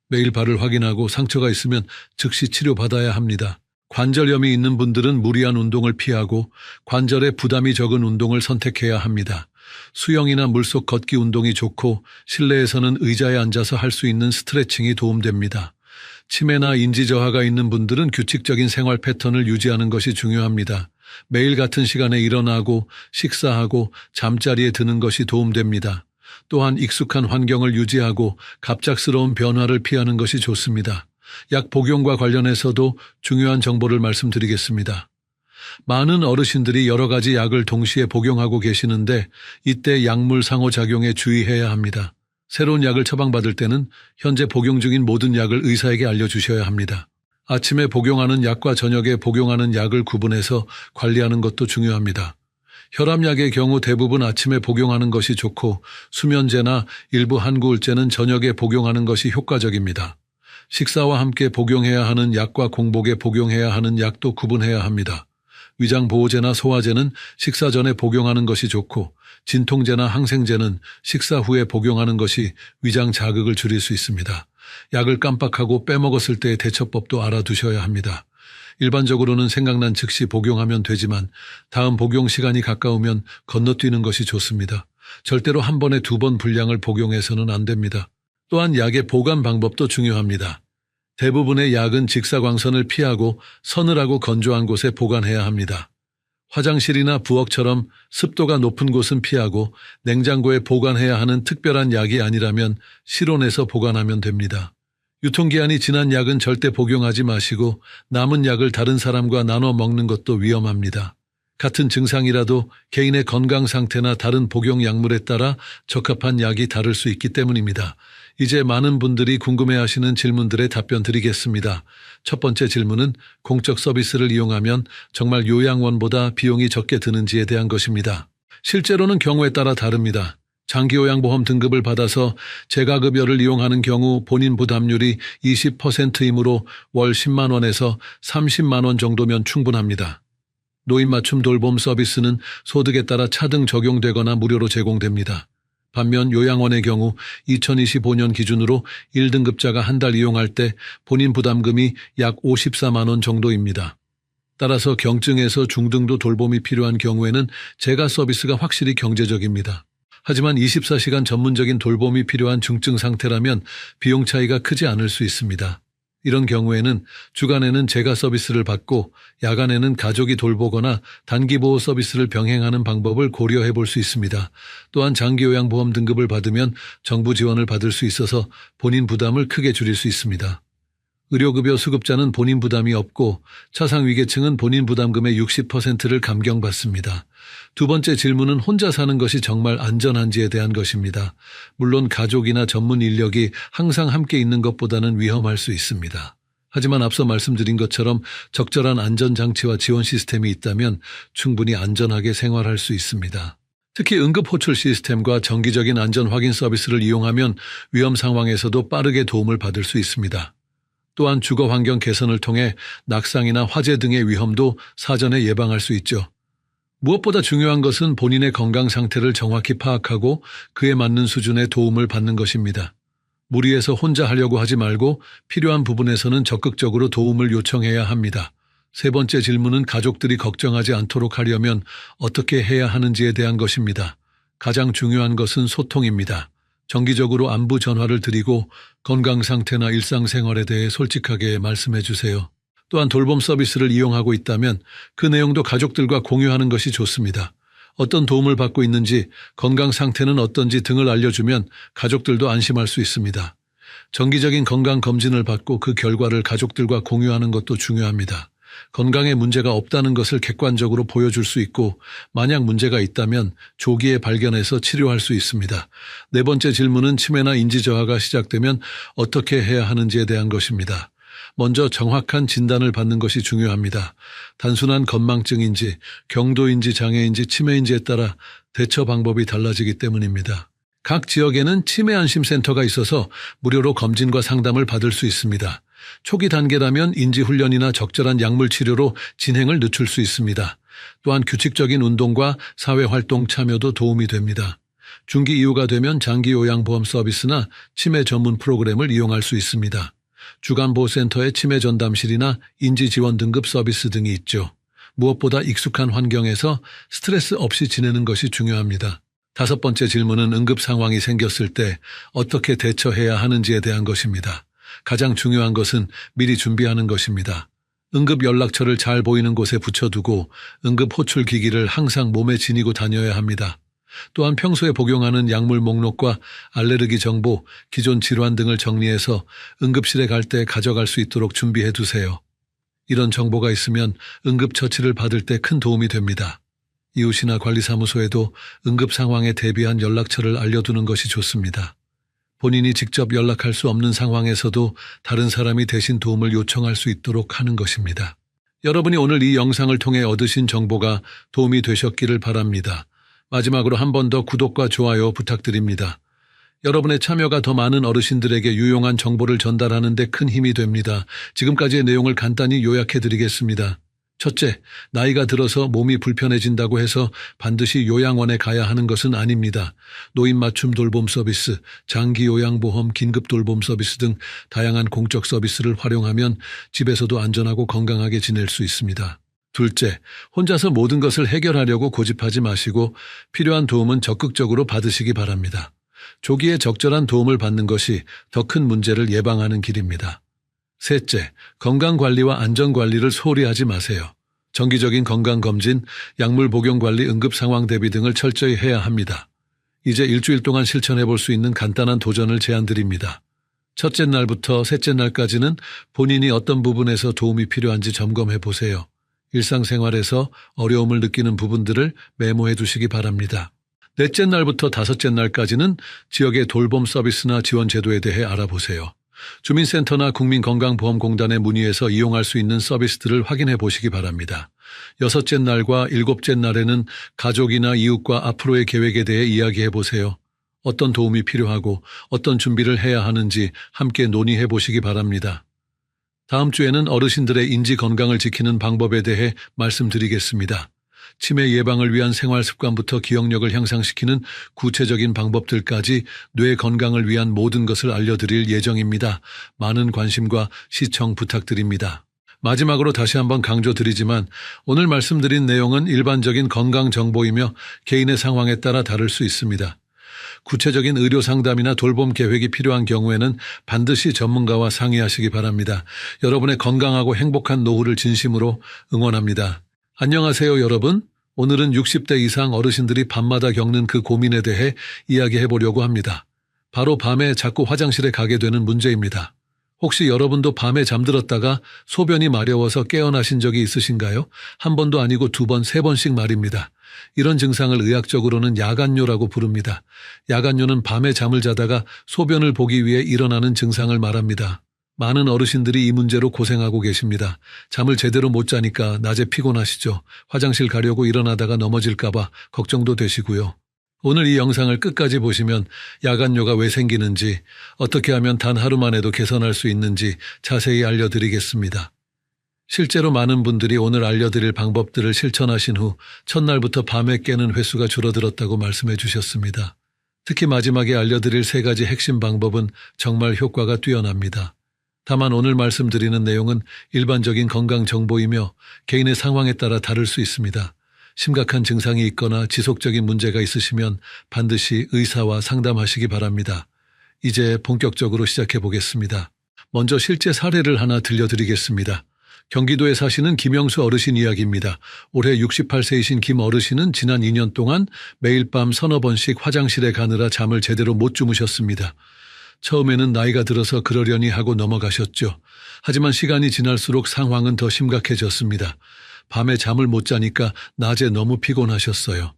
매일 발을 확인하고 상처가 있으면 즉시 치료받아야 합니다. 관절염이 있는 분들은 무리한 운동을 피하고 관절에 부담이 적은 운동을 선택해야 합니다. 수영이나 물속 걷기 운동이 좋고 실내에서는 의자에 앉아서 할 수 있는 스트레칭이 도움됩니다. 치매나 인지 저하가 있는 분들은 규칙적인 생활 패턴을 유지하는 것이 중요합니다. 매일 같은 시간에 일어나고 식사하고 잠자리에 드는 것이 도움됩니다. 또한 익숙한 환경을 유지하고 갑작스러운 변화를 피하는 것이 좋습니다. 약 복용과 관련해서도 중요한 정보를 말씀드리겠습니다. 많은 어르신들이 여러 가지 약을 동시에 복용하고 계시는데 이때 약물 상호작용에 주의해야 합니다. 새로운 약을 처방받을 때는 현재 복용 중인 모든 약을 의사에게 알려주셔야 합니다. 아침에 복용하는 약과 저녁에 복용하는 약을 구분해서 관리하는 것도 중요합니다. 혈압약의 경우 대부분 아침에 복용하는 것이 좋고 수면제나 일부 한구울제는 저녁에 복용하는 것이 효과적입니다. 식사와 함께 복용해야 하는 약과 공복에 복용해야 하는 약도 구분해야 합니다. 위장보호제나 소화제는 식사 전에 복용하는 것이 좋고 진통제나 항생제는 식사 후에 복용하는 것이 위장 자극을 줄일 수 있습니다. 약을 깜빡하고 빼먹었을 때의 대처법도 알아두셔야 합니다. 일반적으로는 생각난 즉시 복용하면 되지만 다음 복용 시간이 가까우면 건너뛰는 것이 좋습니다. 절대로 한 번에 2번 분량을 복용해서는 안 됩니다. 또한 약의 보관 방법도 중요합니다. 대부분의 약은 직사광선을 피하고 서늘하고 건조한 곳에 보관해야 합니다. 화장실이나 부엌처럼 습도가 높은 곳은 피하고 냉장고에 보관해야 하는 특별한 약이 아니라면 실온에서 보관하면 됩니다. 유통기한이 지난 약은 절대 복용하지 마시고 남은 약을 다른 사람과 나눠 먹는 것도 위험합니다. 같은 증상이라도 개인의 건강 상태나 다른 복용 약물에 따라 적합한 약이 다를 수 있기 때문입니다. 이제 많은 분들이 궁금해하시는 질문들에 답변 드리겠습니다. 첫 번째 질문은 공적 서비스를 이용하면 정말 요양원보다 비용이 적게 드는지에 대한 것입니다. 실제로는 경우에 따라 다릅니다. 장기요양보험 등급을 받아서 재가급여를 이용하는 경우 본인 부담률이 20%이므로 월 10만 원에서 30만 원 정도면 충분합니다. 노인맞춤 돌봄 서비스는 소득에 따라 차등 적용되거나 무료로 제공됩니다. 반면 요양원의 경우 2025년 기준으로 1등급자가 한 달 이용할 때 본인 부담금이 약 54만 원 정도입니다. 따라서 경증에서 중등도 돌봄이 필요한 경우에는 재가 서비스가 확실히 경제적입니다. 하지만 24시간 전문적인 돌봄이 필요한 중증 상태라면 비용 차이가 크지 않을 수 있습니다. 이런 경우에는 주간에는 재가 서비스를 받고 야간에는 가족이 돌보거나 단기보호 서비스를 병행하는 방법을 고려해 볼 수 있습니다. 또한 장기요양보험 등급을 받으면 정부 지원을 받을 수 있어서 본인 부담을 크게 줄일 수 있습니다. 의료급여 수급자는 본인 부담이 없고 차상위계층은 본인 부담금의 60%를 감경받습니다. 두 번째 질문은 혼자 사는 것이 정말 안전한지에 대한 것입니다. 물론 가족이나 전문 인력이 항상 함께 있는 것보다는 위험할 수 있습니다. 하지만 앞서 말씀드린 것처럼 적절한 안전장치와 지원 시스템이 있다면 충분히 안전하게 생활할 수 있습니다. 특히 응급호출 시스템과 정기적인 안전 확인 서비스를 이용하면 위험 상황에서도 빠르게 도움을 받을 수 있습니다. 또한 주거 환경 개선을 통해 낙상이나 화재 등의 위험도 사전에 예방할 수 있죠. 무엇보다 중요한 것은 본인의 건강 상태를 정확히 파악하고 그에 맞는 수준의 도움을 받는 것입니다. 무리해서 혼자 하려고 하지 말고 필요한 부분에서는 적극적으로 도움을 요청해야 합니다. 세 번째 질문은 가족들이 걱정하지 않도록 하려면 어떻게 해야 하는지에 대한 것입니다. 가장 중요한 것은 소통입니다. 정기적으로 안부 전화를 드리고 건강 상태나 일상생활에 대해 솔직하게 말씀해 주세요. 또한 돌봄 서비스를 이용하고 있다면 그 내용도 가족들과 공유하는 것이 좋습니다. 어떤 도움을 받고 있는지, 건강 상태는 어떤지 등을 알려주면 가족들도 안심할 수 있습니다. 정기적인 건강 검진을 받고 그 결과를 가족들과 공유하는 것도 중요합니다. 건강에 문제가 없다는 것을 객관적으로 보여줄 수 있고 만약 문제가 있다면 조기에 발견해서 치료할 수 있습니다. 네 번째 질문은 치매나 인지저하가 시작되면 어떻게 해야 하는지에 대한 것입니다. 먼저 정확한 진단을 받는 것이 중요합니다. 단순한 건망증인지 경도인지 장애인지 치매인지에 따라 대처 방법이 달라지기 때문입니다. 각 지역에는 치매안심센터가 있어서 무료로 검진과 상담을 받을 수 있습니다. 초기 단계라면 인지훈련이나 적절한 약물 치료로 진행을 늦출 수 있습니다. 또한 규칙적인 운동과 사회활동 참여도 도움이 됩니다. 중기 이후가 되면 장기요양보험 서비스나 치매 전문 프로그램을 이용할 수 있습니다. 주간보호센터의 치매 전담실이나 인지지원 등급 서비스 등이 있죠. 무엇보다 익숙한 환경에서 스트레스 없이 지내는 것이 중요합니다. 5번째 질문은 응급 상황이 생겼을 때 어떻게 대처해야 하는지에 대한 것입니다. 가장 중요한 것은 미리 준비하는 것입니다. 응급 연락처를 잘 보이는 곳에 붙여두고 응급 호출 기기를 항상 몸에 지니고 다녀야 합니다. 또한 평소에 복용하는 약물 목록과 알레르기 정보, 기존 질환 등을 정리해서 응급실에 갈 때 가져갈 수 있도록 준비해 두세요. 이런 정보가 있으면 응급처치를 받을 때 큰 도움이 됩니다. 이웃이나 관리사무소에도 응급 상황에 대비한 연락처를 알려두는 것이 좋습니다. 본인이 직접 연락할 수 없는 상황에서도 다른 사람이 대신 도움을 요청할 수 있도록 하는 것입니다. 여러분이 오늘 이 영상을 통해 얻으신 정보가 도움이 되셨기를 바랍니다. 마지막으로 한 번 더 구독과 좋아요 부탁드립니다. 여러분의 참여가 더 많은 어르신들에게 유용한 정보를 전달하는 데 큰 힘이 됩니다. 지금까지의 내용을 간단히 요약해 드리겠습니다. 첫째, 나이가 들어서 몸이 불편해진다고 해서 반드시 요양원에 가야 하는 것은 아닙니다. 노인 맞춤 돌봄 서비스, 장기 요양보험, 긴급 돌봄 서비스 등 다양한 공적 서비스를 활용하면 집에서도 안전하고 건강하게 지낼 수 있습니다. 둘째, 혼자서 모든 것을 해결하려고 고집하지 마시고 필요한 도움은 적극적으로 받으시기 바랍니다. 조기에 적절한 도움을 받는 것이 더 큰 문제를 예방하는 길입니다. 셋째, 건강관리와 안전관리를 소홀히 하지 마세요. 정기적인 건강검진, 약물 복용관리, 응급상황 대비 등을 철저히 해야 합니다. 이제 일주일 동안 실천해 볼 수 있는 간단한 도전을 제안드립니다. 첫째 날부터 셋째 날까지는 본인이 어떤 부분에서 도움이 필요한지 점검해 보세요. 일상생활에서 어려움을 느끼는 부분들을 메모해 두시기 바랍니다. 넷째 날부터 5째 날까지는 지역의 돌봄 서비스나 지원 제도에 대해 알아보세요. 주민센터나 국민건강보험공단에 문의해서 이용할 수 있는 서비스들을 확인해 보시기 바랍니다. 6째 날과 7째 날에는 가족이나 이웃과 앞으로의 계획에 대해 이야기해 보세요. 어떤 도움이 필요하고 어떤 준비를 해야 하는지 함께 논의해 보시기 바랍니다. 다음 주에는 어르신들의 인지 건강을 지키는 방법에 대해 말씀드리겠습니다. 치매 예방을 위한 생활 습관부터 기억력을 향상시키는 구체적인 방법들까지 뇌 건강을 위한 모든 것을 알려드릴 예정입니다. 많은 관심과 시청 부탁드립니다. 마지막으로 다시 한번 강조드리지만 오늘 말씀드린 내용은 일반적인 건강 정보이며 개인의 상황에 따라 다를 수 있습니다. 구체적인 의료 상담이나 돌봄 계획이 필요한 경우에는 반드시 전문가와 상의하시기 바랍니다. 여러분의 건강하고 행복한 노후를 진심으로 응원합니다. 안녕하세요, 여러분. 오늘은 60대 이상 어르신들이 밤마다 겪는 그 고민에 대해 이야기해 보려고 합니다. 바로 밤에 자꾸 화장실에 가게 되는 문제입니다. 혹시 여러분도 밤에 잠들었다가 소변이 마려워서 깨어나신 적이 있으신가요? 한 번도 아니고 2번, 3번씩 말입니다. 이런 증상을 의학적으로는 야간뇨라고 부릅니다. 야간뇨는 밤에 잠을 자다가 소변을 보기 위해 일어나는 증상을 말합니다. 많은 어르신들이 이 문제로 고생하고 계십니다. 잠을 제대로 못 자니까 낮에 피곤하시죠. 화장실 가려고 일어나다가 넘어질까봐 걱정도 되시고요. 오늘 이 영상을 끝까지 보시면 야간뇨가 왜 생기는지, 어떻게 하면 단 하루만 해도 개선할 수 있는지 자세히 알려드리겠습니다. 실제로 많은 분들이 오늘 알려드릴 방법들을 실천하신 후 첫날부터 밤에 깨는 횟수가 줄어들었다고 말씀해 주셨습니다. 특히 마지막에 알려드릴 3가지 핵심 방법은 정말 효과가 뛰어납니다. 다만 오늘 말씀드리는 내용은 일반적인 건강 정보이며 개인의 상황에 따라 다를 수 있습니다. 심각한 증상이 있거나 지속적인 문제가 있으시면 반드시 의사와 상담하시기 바랍니다. 이제 본격적으로 시작해 보겠습니다. 먼저 실제 사례를 하나 들려드리겠습니다. 경기도에 사시는 김영수 어르신 이야기입니다. 올해 68세이신 김 어르신은 지난 2년 동안 매일 밤 3~4번씩 화장실에 가느라 잠을 제대로 못 주무셨습니다. 처음에는 나이가 들어서 그러려니 하고 넘어가셨죠. 하지만 시간이 지날수록 상황은 더 심각해졌습니다. 밤에 잠을 못 자니까 낮에 너무 피곤하셨어요.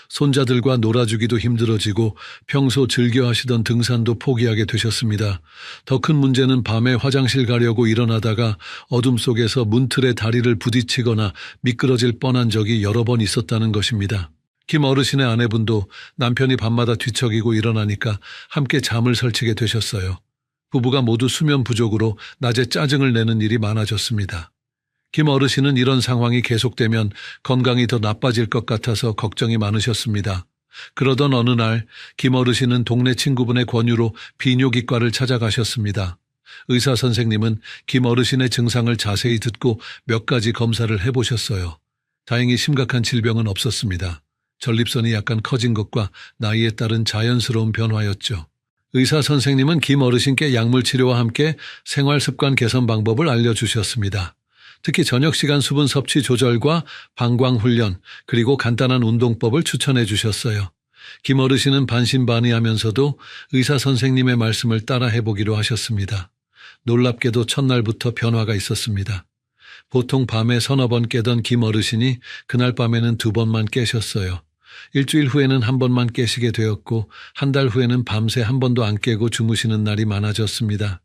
손자들과 놀아주기도 힘들어지고 평소 즐겨 하시던 등산도 포기하게 되셨습니다. 더 큰 문제는 밤에 화장실 가려고 일어나다가 어둠 속에서 문틀에 다리를 부딪히거나 미끄러질 뻔한 적이 여러 번 있었다는 것입니다. 김 어르신의 아내분도 남편이 밤마다 뒤척이고 일어나니까 함께 잠을 설치게 되셨어요. 부부가 모두 수면 부족으로 낮에 짜증을 내는 일이 많아졌습니다. 김 어르신은 이런 상황이 계속되면 건강이 더 나빠질 것 같아서 걱정이 많으셨습니다. 그러던 어느 날 김 어르신은 동네 친구분의 권유로 비뇨기과를 찾아가셨습니다. 의사 선생님은 김 어르신의 증상을 자세히 듣고 몇 가지 검사를 해보셨어요. 다행히 심각한 질병은 없었습니다. 전립선이 약간 커진 것과 나이에 따른 자연스러운 변화였죠. 의사 선생님은 김 어르신께 약물 치료와 함께 생활 습관 개선 방법을 알려주셨습니다. 특히 저녁 시간 수분 섭취 조절과 방광 훈련, 그리고 간단한 운동법을 추천해 주셨어요. 김 어르신은 반신반의하면서도 의사 선생님의 말씀을 따라 해보기로 하셨습니다. 놀랍게도 첫날부터 변화가 있었습니다. 보통 밤에 서너 번 깨던 김 어르신이 그날 밤에는 2번만 깨셨어요. 일주일 후에는 1번만 깨시게 되었고 한 달 후에는 밤새 1번도 안 깨고 주무시는 날이 많아졌습니다.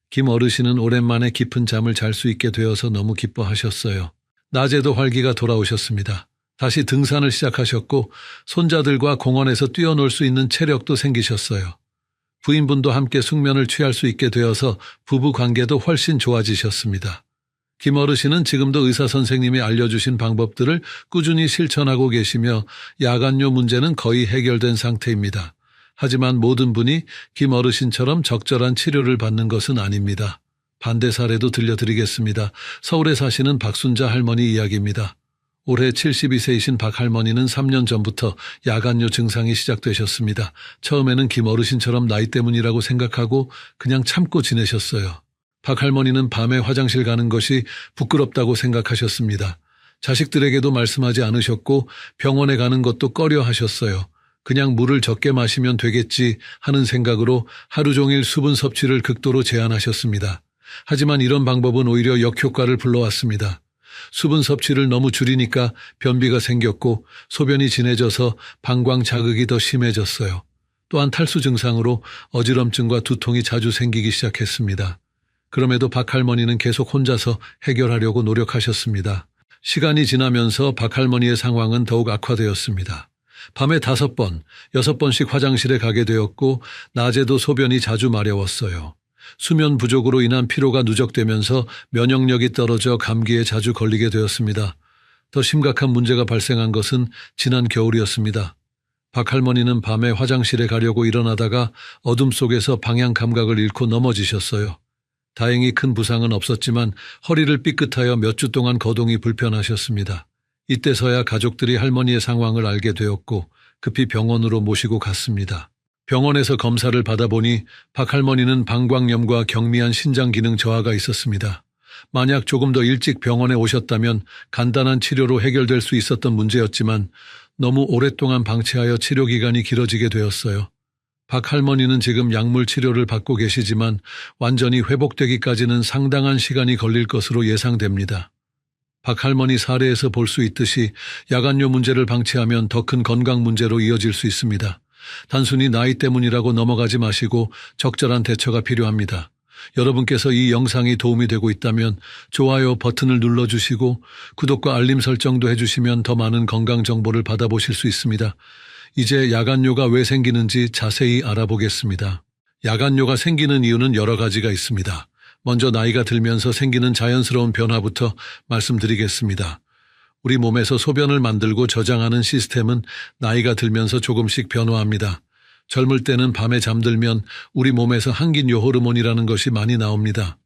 김 어르신은 오랜만에 깊은 잠을 잘 수 있게 되어서 너무 기뻐하셨어요. 낮에도 활기가 돌아오셨습니다. 다시 등산을 시작하셨고 손자들과 공원에서 뛰어놀 수 있는 체력도 생기셨어요. 부인분도 함께 숙면을 취할 수 있게 되어서 부부 관계도 훨씬 좋아지셨습니다. 김 어르신은 지금도 의사 선생님이 알려주신 방법들을 꾸준히 실천하고 계시며 야간요 문제는 거의 해결된 상태입니다. 하지만 모든 분이 김 어르신처럼 적절한 치료를 받는 것은 아닙니다. 반대 사례도 들려드리겠습니다. 서울에 사시는 박순자 할머니 이야기입니다. 올해 72세이신 박 할머니는 3년 전부터 야간요 증상이 시작되셨습니다. 처음에는 김 어르신처럼 나이 때문이라고 생각하고 그냥 참고 지내셨어요. 박 할머니는 밤에 화장실 가는 것이 부끄럽다고 생각하셨습니다. 자식들에게도 말씀하지 않으셨고 병원에 가는 것도 꺼려 하셨어요. 그냥 물을 적게 마시면 되겠지 하는 생각으로 하루 종일 수분 섭취를 극도로 제한하셨습니다. 하지만 이런 방법은 오히려 역효과를 불러왔습니다. 수분 섭취를 너무 줄이니까 변비가 생겼고 소변이 진해져서 방광 자극이 더 심해졌어요. 또한 탈수 증상으로 어지럼증과 두통이 자주 생기기 시작했습니다. 그럼에도 박 할머니는 계속 혼자서 해결하려고 노력하셨습니다. 시간이 지나면서 박 할머니의 상황은 더욱 악화되었습니다. 밤에 5번, 6번씩 화장실에 가게 되었고 낮에도 소변이 자주 마려웠어요. 수면 부족으로 인한 피로가 누적되면서 면역력이 떨어져 감기에 자주 걸리게 되었습니다. 더 심각한 문제가 발생한 것은 지난 겨울이었습니다. 박 할머니는 밤에 화장실에 가려고 일어나다가 어둠 속에서 방향 감각을 잃고 넘어지셨어요. 다행히 큰 부상은 없었지만 허리를 삐끗하여 몇 주 동안 거동이 불편하셨습니다. 이때서야 가족들이 할머니의 상황을 알게 되었고 급히 병원으로 모시고 갔습니다. 병원에서 검사를 받아보니 박 할머니는 방광염과 경미한 신장 기능 저하가 있었습니다. 만약 조금 더 일찍 병원에 오셨다면 간단한 치료로 해결될 수 있었던 문제였지만 너무 오랫동안 방치하여 치료 기간이 길어지게 되었어요. 박 할머니는 지금 약물 치료를 받고 계시지만 완전히 회복되기까지는 상당한 시간이 걸릴 것으로 예상됩니다. 박 할머니 사례에서 볼 수 있듯이 야간요 문제를 방치하면 더 큰 건강 문제로 이어질 수 있습니다. 단순히 나이 때문이라고 넘어가지 마시고 적절한 대처가 필요합니다. 여러분께서 이 영상이 도움이 되고 있다면 좋아요 버튼을 눌러주시고 구독과 알림 설정도 해주시면 더 많은 건강 정보를 받아보실 수 있습니다. 이제 야간요가 왜 생기는지 자세히 알아보겠습니다. 야간요가 생기는 이유는 여러 가지가 있습니다. 먼저 나이가 들면서 생기는 자연스러운 변화부터 말씀드리겠습니다. 우리 몸에서 소변을 만들고 저장하는 시스템은 나이가 들면서 조금씩 변화합니다. 젊을 때는 밤에 잠들면 우리 몸에서 항긴요 호르몬이라는 것이 많이 나옵니다.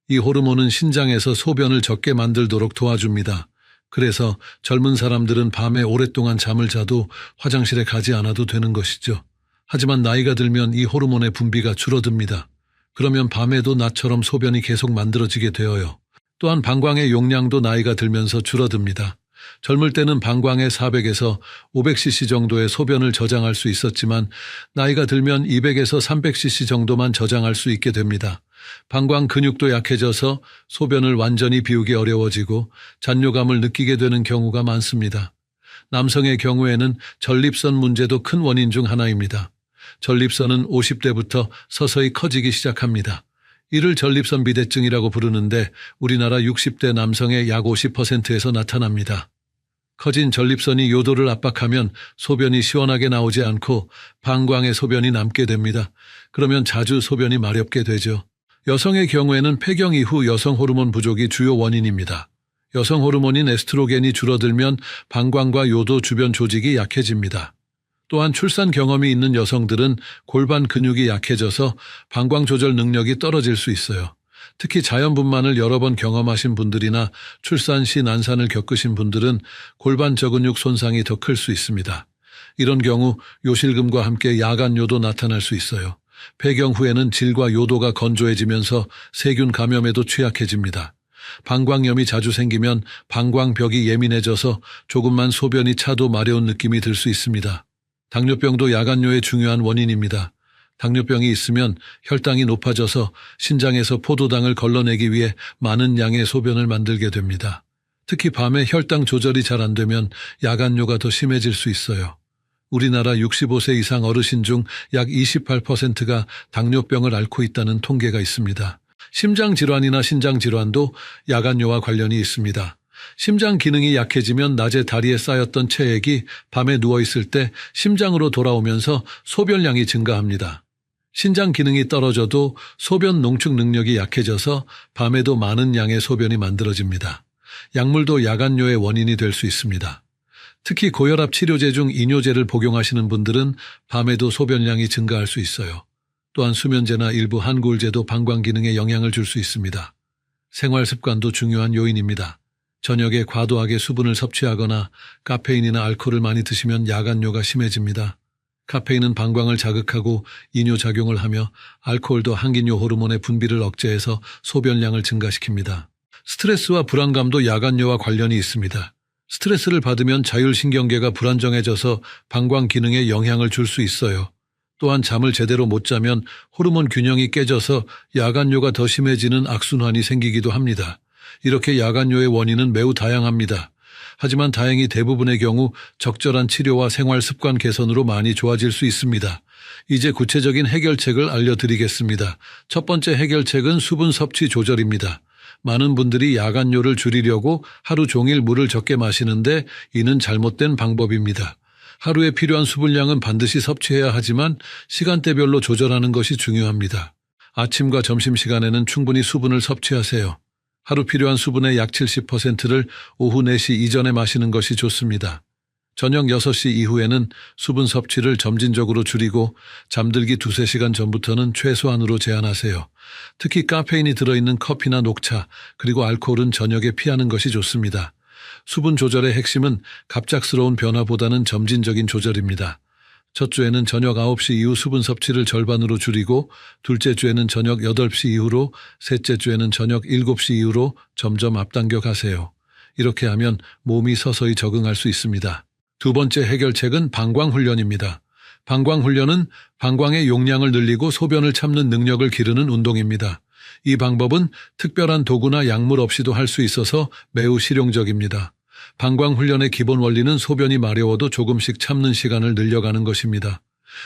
이 호르몬은 신장에서 소변을 적게 만들도록 도와줍니다. 그래서 젊은 사람들은 밤에 오랫동안 잠을 자도 화장실에 가지 않아도 되는 것이죠. 하지만 나이가 들면 이 호르몬의 분비가 줄어듭니다. 그러면 밤에도 낮처럼 소변이 계속 만들어지게 되어요. 또한 방광의 용량도 나이가 들면서 줄어듭니다. 젊을 때는 방광의 400에서 500cc 정도의 소변을 저장할 수 있었지만 나이가 들면 200에서 300cc 정도만 저장할 수 있게 됩니다. 방광 근육도 약해져서 소변을 완전히 비우기 어려워지고 잔뇨감을 느끼게 되는 경우가 많습니다. 남성의 경우에는 전립선 문제도 큰 원인 중 하나입니다. 전립선은 50대부터 서서히 커지기 시작합니다. 이를 전립선 비대증이라고 부르는데 우리나라 60대 남성의 약 50%에서 나타납니다. 커진 전립선이 요도를 압박하면 소변이 시원하게 나오지 않고 방광에 소변이 남게 됩니다. 그러면 자주 소변이 마렵게 되죠. 여성의 경우에는 폐경 이후 여성 호르몬 부족이 주요 원인입니다. 여성 호르몬인 에스트로겐이 줄어들면 방광과 요도 주변 조직이 약해집니다. 또한 출산 경험이 있는 여성들은 골반 근육이 약해져서 방광 조절 능력이 떨어질 수 있어요. 특히 자연분만을 여러 번 경험하신 분들이나 출산 시 난산을 겪으신 분들은 골반 저근육 손상이 더 클 수 있습니다. 이런 경우 요실금과 함께 야간요도 나타날 수 있어요. 폐경 후에는 질과 요도가 건조해지면서 세균 감염에도 취약해집니다. 방광염이 자주 생기면 방광벽이 예민해져서 조금만 소변이 차도 마려운 느낌이 들 수 있습니다. 당뇨병도 야간요의 중요한 원인입니다. 당뇨병이 있으면 혈당이 높아져서 신장에서 포도당을 걸러내기 위해 많은 양의 소변을 만들게 됩니다. 특히 밤에 혈당 조절이 잘 안 되면 야간요가 더 심해질 수 있어요. 우리나라 65세 이상 어르신 중 약 28%가 당뇨병을 앓고 있다는 통계가 있습니다. 심장질환이나 신장질환도 야간요와 관련이 있습니다. 심장 기능이 약해지면 낮에 다리에 쌓였던 체액이 밤에 누워있을 때 심장으로 돌아오면서 소변량이 증가합니다. 신장 기능이 떨어져도 소변 농축 능력이 약해져서 밤에도 많은 양의 소변이 만들어집니다. 약물도 야간요의 원인이 될 수 있습니다. 특히 고혈압 치료제 중 이뇨제를 복용하시는 분들은 밤에도 소변량이 증가할 수 있어요. 또한 수면제나 일부 한구울제도 방광 기능에 영향을 줄 수 있습니다. 생활 습관도 중요한 요인입니다. 저녁에 과도하게 수분을 섭취하거나 카페인이나 알코올을 많이 드시면 야간요가 심해집니다. 카페인은 방광을 자극하고 이뇨작용을 하며 알코올도 항긴요 호르몬의 분비를 억제해서 소변량을 증가시킵니다. 스트레스와 불안감도 야간요와 관련이 있습니다. 스트레스를 받으면 자율신경계가 불안정해져서 방광 기능에 영향을 줄 수 있어요. 또한 잠을 제대로 못 자면 호르몬 균형이 깨져서 야간요가 더 심해지는 악순환이 생기기도 합니다. 이렇게 야간요의 원인은 매우 다양합니다. 하지만 다행히 대부분의 경우 적절한 치료와 생활 습관 개선으로 많이 좋아질 수 있습니다. 이제 구체적인 해결책을 알려드리겠습니다. 첫 번째 해결책은 수분 섭취 조절입니다. 많은 분들이 야간요를 줄이려고 하루 종일 물을 적게 마시는데 이는 잘못된 방법입니다. 하루에 필요한 수분량은 반드시 섭취해야 하지만 시간대별로 조절하는 것이 중요합니다. 아침과 점심시간에는 충분히 수분을 섭취하세요. 하루 필요한 수분의 약 70%를 오후 4시 이전에 마시는 것이 좋습니다. 저녁 6시 이후에는 수분 섭취를 점진적으로 줄이고 잠들기 2-3시간 전부터는 최소한으로 제한하세요. 특히 카페인이 들어있는 커피나 녹차 그리고 알코올은 저녁에 피하는 것이 좋습니다. 수분 조절의 핵심은 갑작스러운 변화보다는 점진적인 조절입니다. 첫 주에는 저녁 9시 이후 수분 섭취를 절반으로 줄이고 둘째 주에는 저녁 8시 이후로 셋째 주에는 저녁 7시 이후로 점점 앞당겨 가세요. 이렇게 하면 몸이 서서히 적응할 수 있습니다. 두 번째 해결책은 방광훈련입니다. 방광훈련은 방광의 용량을 늘리고 소변을 참는 능력을 기르는 운동입니다. 이 방법은 특별한 도구나 약물 없이도 할 수 있어서 매우 실용적입니다. 방광훈련의 기본 원리는 소변이 마려워도 조금씩 참는 시간을 늘려가는 것입니다.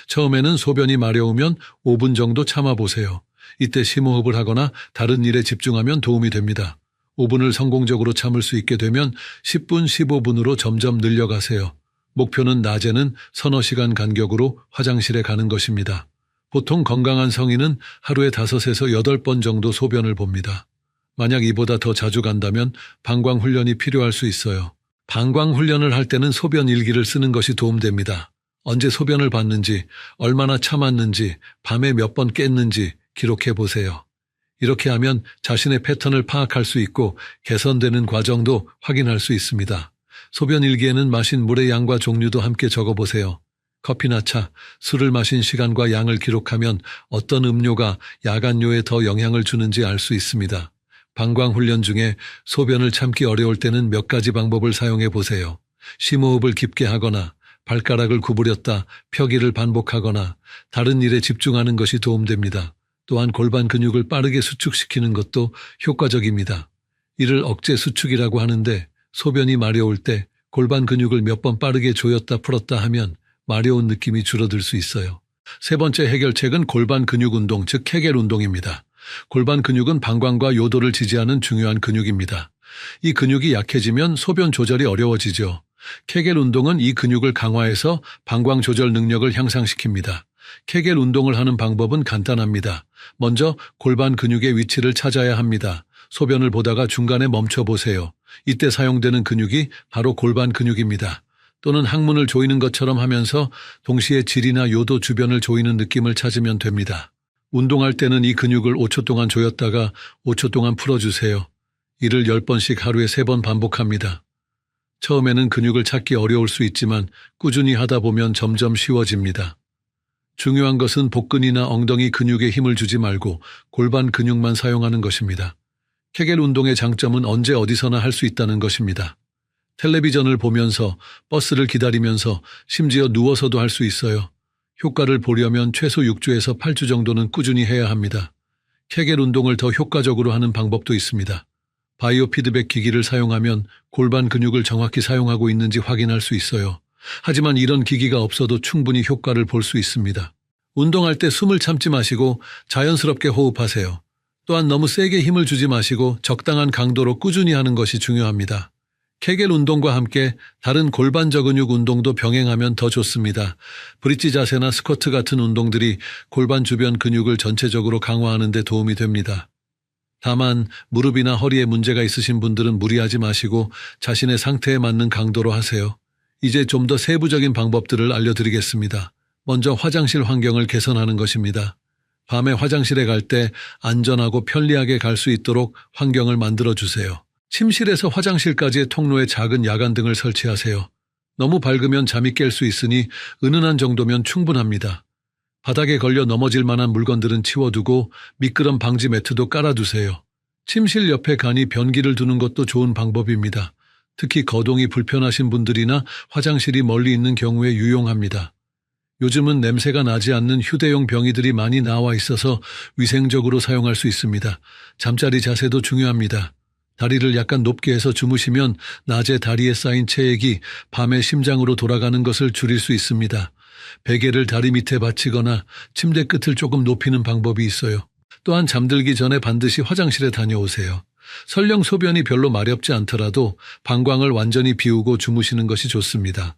처음에는 소변이 마려우면 5분 정도 참아보세요. 이때 심호흡을 하거나 다른 일에 집중하면 도움이 됩니다. 5분을 성공적으로 참을 수 있게 되면 10분, 15분으로 점점 늘려가세요. 목표는 낮에는 서너 시간 간격으로 화장실에 가는 것입니다. 보통 건강한 성인은 하루에 5에서 8번 정도 소변을 봅니다. 만약 이보다 더 자주 간다면 방광훈련이 필요할 수 있어요. 방광훈련을 할 때는 소변 일기를 쓰는 것이 도움됩니다. 언제 소변을 봤는지, 얼마나 참았는지, 밤에 몇 번 깼는지 기록해 보세요. 이렇게 하면 자신의 패턴을 파악할 수 있고 개선되는 과정도 확인할 수 있습니다. 소변 일기에는 마신 물의 양과 종류도 함께 적어보세요. 커피나 차, 술을 마신 시간과 양을 기록하면 어떤 음료가 야간요에 더 영향을 주는지 알 수 있습니다. 방광훈련 중에 소변을 참기 어려울 때는 몇 가지 방법을 사용해 보세요. 심호흡을 깊게 하거나 발가락을 구부렸다 펴기를 반복하거나 다른 일에 집중하는 것이 도움됩니다. 또한 골반 근육을 빠르게 수축시키는 것도 효과적입니다. 이를 억제 수축이라고 하는데 소변이 마려울 때 골반 근육을 몇 번 빠르게 조였다 풀었다 하면 마려운 느낌이 줄어들 수 있어요. 세 번째 해결책은 골반 근육 운동, 즉 케겔 운동입니다. 골반 근육은 방광과 요도를 지지하는 중요한 근육입니다. 이 근육이 약해지면 소변 조절이 어려워지죠. 케겔 운동은 이 근육을 강화해서 방광 조절 능력을 향상시킵니다. 케겔 운동을 하는 방법은 간단합니다. 먼저 골반 근육의 위치를 찾아야 합니다. 소변을 보다가 중간에 멈춰 보세요. 이때 사용되는 근육이 바로 골반 근육입니다. 또는 항문을 조이는 것처럼 하면서 동시에 질이나 요도 주변을 조이는 느낌을 찾으면 됩니다. 운동할 때는 이 근육을 5초 동안 조였다가 5초 동안 풀어주세요. 이를 10번씩 하루에 3번 반복합니다. 처음에는 근육을 찾기 어려울 수 있지만 꾸준히 하다 보면 점점 쉬워집니다. 중요한 것은 복근이나 엉덩이 근육에 힘을 주지 말고 골반 근육만 사용하는 것입니다. 케겔 운동의 장점은 언제 어디서나 할 수 있다는 것입니다. 텔레비전을 보면서, 버스를 기다리면서, 심지어 누워서도 할 수 있어요. 효과를 보려면 최소 6주에서 8주 정도는 꾸준히 해야 합니다. 케겔 운동을 더 효과적으로 하는 방법도 있습니다. 바이오 피드백 기기를 사용하면 골반 근육을 정확히 사용하고 있는지 확인할 수 있어요. 하지만 이런 기기가 없어도 충분히 효과를 볼 수 있습니다. 운동할 때 숨을 참지 마시고 자연스럽게 호흡하세요. 또한 너무 세게 힘을 주지 마시고 적당한 강도로 꾸준히 하는 것이 중요합니다. 케겔 운동과 함께 다른 골반 저근육 운동도 병행하면 더 좋습니다. 브릿지 자세나 스쿼트 같은 운동들이 골반 주변 근육을 전체적으로 강화하는 데 도움이 됩니다. 다만 무릎이나 허리에 문제가 있으신 분들은 무리하지 마시고 자신의 상태에 맞는 강도로 하세요. 이제 좀 더 세부적인 방법들을 알려드리겠습니다. 먼저 화장실 환경을 개선하는 것입니다. 밤에 화장실에 갈 때 안전하고 편리하게 갈 수 있도록 환경을 만들어주세요. 침실에서 화장실까지의 통로에 작은 야간등을 설치하세요. 너무 밝으면 잠이 깰 수 있으니 은은한 정도면 충분합니다. 바닥에 걸려 넘어질 만한 물건들은 치워두고 미끄럼 방지 매트도 깔아두세요. 침실 옆에 간이 변기를 두는 것도 좋은 방법입니다. 특히 거동이 불편하신 분들이나 화장실이 멀리 있는 경우에 유용합니다. 요즘은 냄새가 나지 않는 휴대용 병이들이 많이 나와 있어서 위생적으로 사용할 수 있습니다. 잠자리 자세도 중요합니다. 다리를 약간 높게 해서 주무시면 낮에 다리에 쌓인 체액이 밤에 심장으로 돌아가는 것을 줄일 수 있습니다. 베개를 다리 밑에 받치거나 침대 끝을 조금 높이는 방법이 있어요. 또한 잠들기 전에 반드시 화장실에 다녀오세요. 설령 소변이 별로 마렵지 않더라도 방광을 완전히 비우고 주무시는 것이 좋습니다.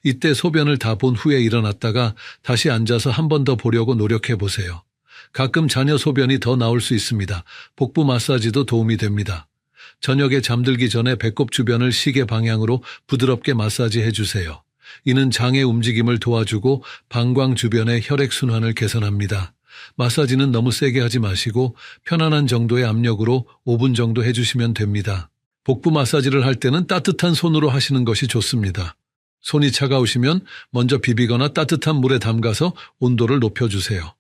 이때 소변을 다 본 후에 일어났다가 다시 앉아서 한 번 더 보려고 노력해 보세요. 가끔 자녀 소변이 더 나올 수 있습니다. 복부 마사지도 도움이 됩니다. 저녁에 잠들기 전에 배꼽 주변을 시계 방향으로 부드럽게 마사지해 주세요. 이는 장의 움직임을 도와주고 방광 주변의 혈액순환을 개선합니다. 마사지는 너무 세게 하지 마시고 편안한 정도의 압력으로 5분 정도 해주시면 됩니다. 복부 마사지를 할 때는 따뜻한 손으로 하시는 것이 좋습니다. 손이 차가우시면 먼저 비비거나 따뜻한 물에 담가서 온도를 높여주세요.